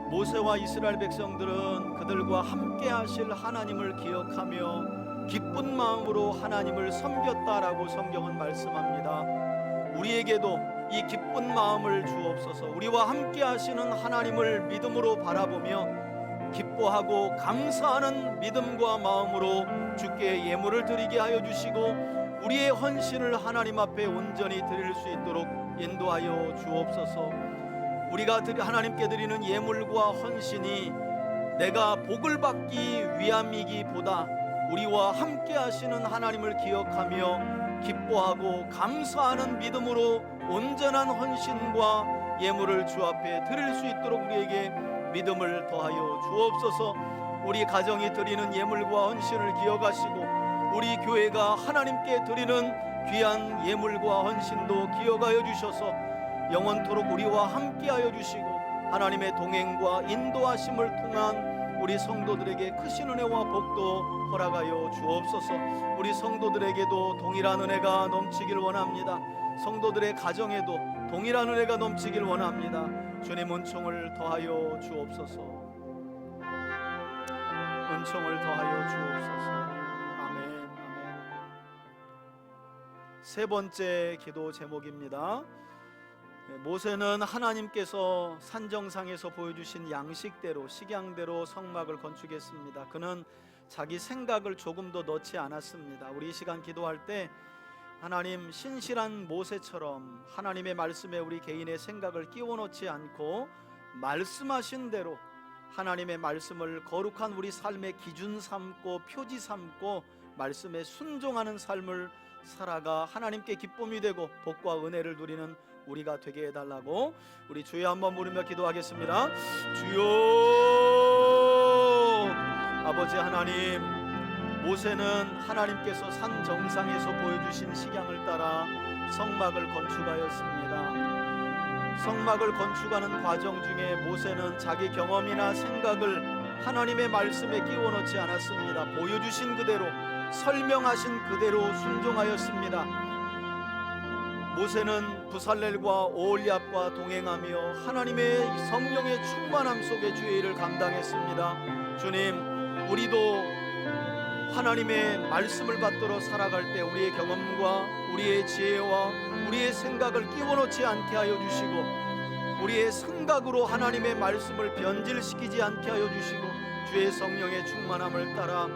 모세와 이스라엘 백성들은 그들과 함께 하실 하나님을 기억하며 기쁜 마음으로 하나님을 섬겼다라고 성경은 말씀합니다. 우리에게도 이 기쁜 마음을 주옵소서. 우리와 함께 하시는 하나님을 믿음으로 바라보며 기뻐하고 감사하는 믿음과 마음으로 주께 예물을 드리게 하여 주시고 우리의 헌신을 하나님 앞에 온전히 드릴 수 있도록 인도하여 주옵소서. 우리가 하나님께 드리는 예물과 헌신이 내가 복을 받기 위함이기보다 우리와 함께 하시는 하나님을 기억하며 기뻐하고 감사하는 믿음으로 온전한 헌신과 예물을 주 앞에 드릴 수 있도록 우리에게 믿음을 더하여 주옵소서. 우리 가정이 드리는 예물과 헌신을 기억하시고 우리 교회가 하나님께 드리는 귀한 예물과 헌신도 기억하여 주셔서 영원토록 우리와 함께하여 주시고 하나님의 동행과 인도하심을 통한 우리 성도들에게 크신 은혜와 복도 허락하여 주옵소서. 우리 성도들에게도 동일한 은혜가 넘치길 원합니다. 성도들의 가정에도 동일한 은혜가 넘치길 원합니다. 주님, 은총을 더하여 주옵소서. 은총을 더하여 주옵소서. 세 번째 기도 제목입니다. 모세는 하나님께서 산정상에서 보여주신 양식대로 식양대로 성막을 건축했습니다. 그는 자기 생각을 조금도 넣지 않았습니다. 우리 이 시간 기도할 때 하나님, 신실한 모세처럼 하나님의 말씀에 우리 개인의 생각을 끼워 넣지 않고 말씀하신 대로 하나님의 말씀을 거룩한 우리 삶의 기준 삼고 표지 삼고 말씀에 순종하는 삶을 살아가 하나님께 기쁨이 되고 복과 은혜를 누리는 우리가 되게 해달라고 우리 주여 한번 부르며 기도하겠습니다. 주여. 아버지 하나님, 모세는 하나님께서 산 정상에서 보여주신 식양을 따라 성막을 건축하였습니다. 성막을 건축하는 과정 중에 모세는 자기 경험이나 생각을 하나님의 말씀에 끼워 넣지 않았습니다. 보여주신 그대로 설명하신 그대로 순종하였습니다. 모세는 부살렐과 오홀리압과 동행하며 하나님의 성령의 충만함 속에 주의 일을 감당했습니다. 주님, 우리도 하나님의 말씀을 받들어 살아갈 때 우리의 경험과 우리의 지혜와 우리의 생각을 끼워놓지 않게 하여 주시고 우리의 생각으로 하나님의 말씀을 변질시키지 않게 하여 주시고 주의 성령의 충만함을 따라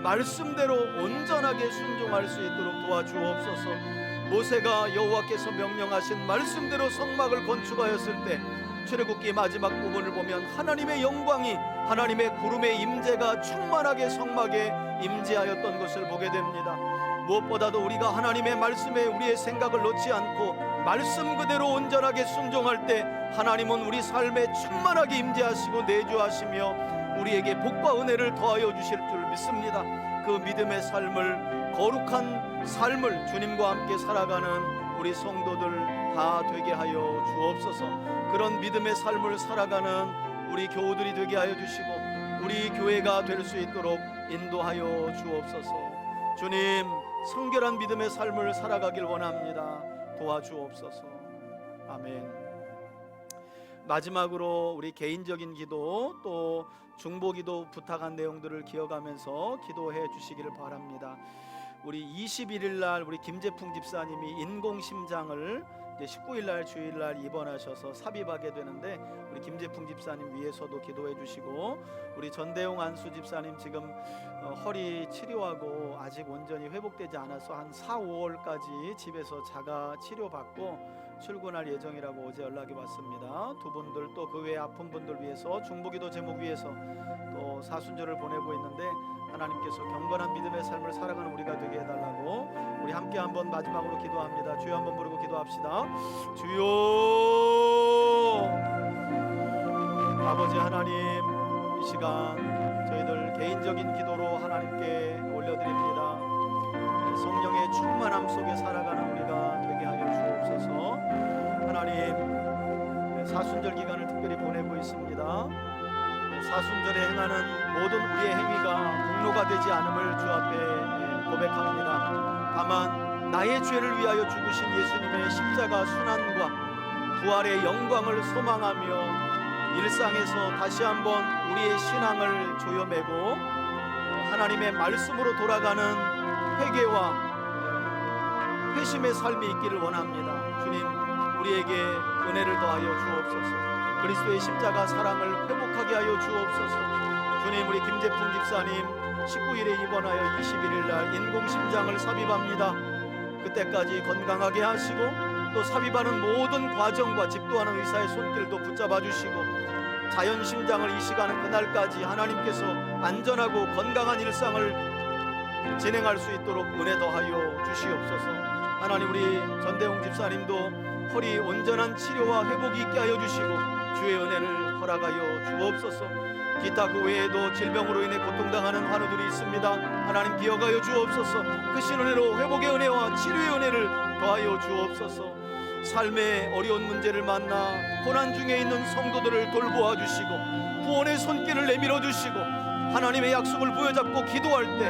말씀대로 온전하게 순종할 수 있도록 도와주옵소서. 모세가 여호와께서 명령하신 말씀대로 성막을 건축하였을 때 출애굽기 마지막 부분을 보면 하나님의 영광이, 하나님의 구름의 임재가 충만하게 성막에 임재하였던 것을 보게 됩니다. 무엇보다도 우리가 하나님의 말씀에 우리의 생각을 놓지 않고 말씀 그대로 온전하게 순종할 때 하나님은 우리 삶에 충만하게 임재하시고 내주하시며 우리에게 복과 은혜를 더하여 주실 줄 믿습니다. 그 믿음의 삶을, 거룩한 삶을 주님과 함께 살아가는 우리 성도들 다 되게 하여 주옵소서. 그런 믿음의 삶을 살아가는 우리 교우들이 되게 하여 주시고 우리 교회가 될 수 있도록 인도하여 주옵소서. 주님, 성결한 믿음의 삶을 살아가길 원합니다. 도와주옵소서. 아멘. 마지막으로 우리 개인적인 기도 또 중보기도 부탁한 내용들을 기억하면서 기도해 주시기를 바랍니다. 우리 21일 날 우리 김재풍 집사님이 인공심장을 19일 날 주일날 입원하셔서 삽입하게 되는데 우리 김재풍 집사님 위해서도 기도해 주시고 우리 전대용 안수 집사님 지금 허리 치료하고 아직 온전히 회복되지 않아서 한 4, 5월까지 집에서 자가 치료받고 출근할 예정이라고 어제 연락이 왔습니다. 두 분들 또 그 외에 아픈 분들 위해서 중보기도 제목 위해서 또 사순절을 보내고 있는데 하나님께서 경건한 믿음의 삶을 살아가는 우리가 되게 해달라고 우리 함께 한번 마지막으로 기도합니다. 주여 한번 부르고 기도합시다. 주여, 아버지 하나님, 이 시간 저희들 개인적인 기도로 하나님께 올려드립니다. 성령의 충만함 속에 살아가는 우리가 되게 하여 주옵소서. 하나님, 사순절 기간을 특별히 보내고 있습니다. 사순절에 행하는 모든 우리의 행위가 공로가 되지 않음을 주 앞에 고백합니다. 다만 나의 죄를 위하여 죽으신 예수님의 십자가 순환과 부활의 영광을 소망하며 일상에서 다시 한번 우리의 신앙을 조여매고 하나님의 말씀으로 돌아가는 회개와 회심의 삶이 있기를 원합니다. 주님, 우리에게 은혜를 더하여 주옵소서. 그리스도의 십자가 사랑을 회복하게 하여 주옵소서. 주님, 우리 김재풍 집사님 19일에 입원하여 21일 날 인공심장을 삽입합니다. 그때까지 건강하게 하시고 또 삽입하는 모든 과정과 집도하는 의사의 손길도 붙잡아 주시고 자연심장을 이 시간은 그날까지 하나님께서 안전하고 건강한 일상을 진행할 수 있도록 은혜 더하여 주시옵소서. 하나님, 우리 전대웅 집사님도 허리 온전한 치료와 회복이 있게 하여 주시고 주의 은혜를 허락하여 주옵소서. 기타 그 외에도 질병으로 인해 고통당하는 환우들이 있습니다. 하나님 기억하여 주옵소서. 크신 은혜로 회복의 은혜와 치료의 은혜를 더하여 주옵소서. 삶의 어려운 문제를 만나 고난 중에 있는 성도들을 돌보아 주시고 구원의 손길을 내밀어 주시고 하나님의 약속을 부여잡고 기도할 때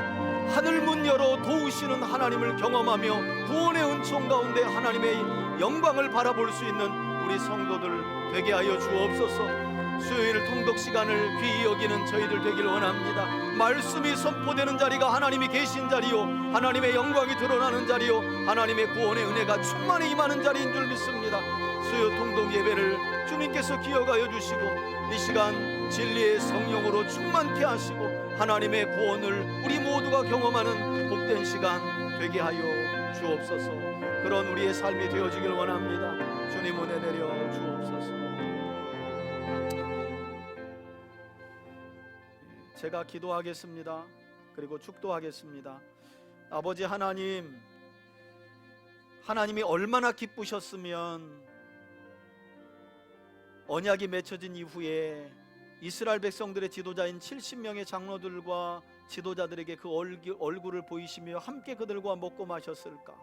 하늘 문 열어 도우시는 하나님을 경험하며 구원의 은총 가운데 하나님의 영광을 바라볼 수 있는 우리 성도들 되게 하여 주옵소서. 수요일 통독 시간을 귀히 여기는 저희들 되길 원합니다. 말씀이 선포되는 자리가 하나님이 계신 자리요, 하나님의 영광이 드러나는 자리요, 하나님의 구원의 은혜가 충만히 임하는 자리인 줄 믿습니다. 수요 통독 예배를 주님께서 기억하여 주시고 이 시간 진리의 성령으로 충만케 하시고 하나님의 구원을 우리 모두가 경험하는 복된 시간 되게 하여 주옵소서. 그런 우리의 삶이 되어지길 원합니다. 주님 은혜 내려 주옵소서. 제가 기도하겠습니다. 그리고 축도하겠습니다. 아버지 하나님, 하나님이 얼마나 기쁘셨으면 언약이 맺혀진 이후에 이스라엘 백성들의 지도자인 70명의 장로들과 지도자들에게 그 얼굴을 보이시며 함께 그들과 먹고 마셨을까?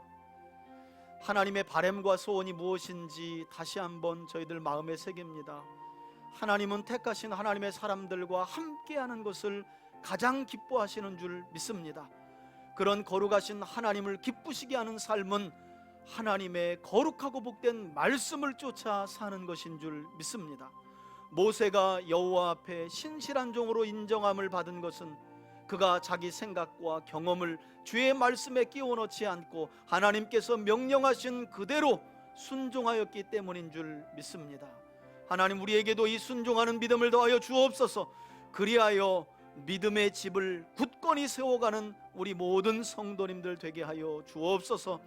하나님의 바램과 소원이 무엇인지 다시 한번 저희들 마음에 새깁니다. 하나님은 택하신 하나님의 사람들과 함께하는 것을 가장 기뻐하시는 줄 믿습니다. 그런 거룩하신 하나님을 기쁘시게 하는 삶은 하나님의 거룩하고 복된 말씀을 쫓아 사는 것인 줄 믿습니다. 모세가 여호와 앞에 신실한 종으로 인정함을 받은 것은 그가 자기 생각과 경험을 주의 말씀에 끼워 넣지 않고 하나님께서 명령하신 그대로 순종하였기 때문인 줄 믿습니다. 하나님, 우리에게도 이 순종하는 믿음을 더하여 주옵소서. 그리하여 믿음의 집을 굳건히 세워가는 우리 모든 성도님들 되게 하여 주옵소서.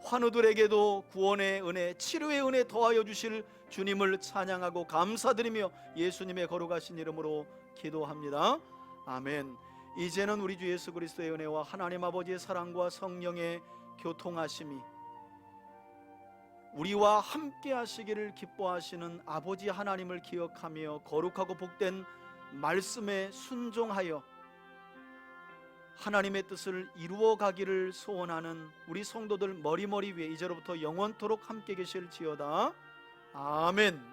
환우들에게도 구원의 은혜, 치료의 은혜 더하여 주실 주님을 찬양하고 감사드리며 예수님의 거룩하신 이름으로 기도합니다. 아멘. 이제는 우리 주 예수 그리스도의 은혜와 하나님 아버지의 사랑과 성령의 교통하심이 우리와 함께 하시기를 기뻐하시는 아버지 하나님을 기억하며 거룩하고 복된 말씀에 순종하여 하나님의 뜻을 이루어 가기를 소원하는 우리 성도들 머리머리 위에 이제로부터 영원토록 함께 계실지어다. 아멘.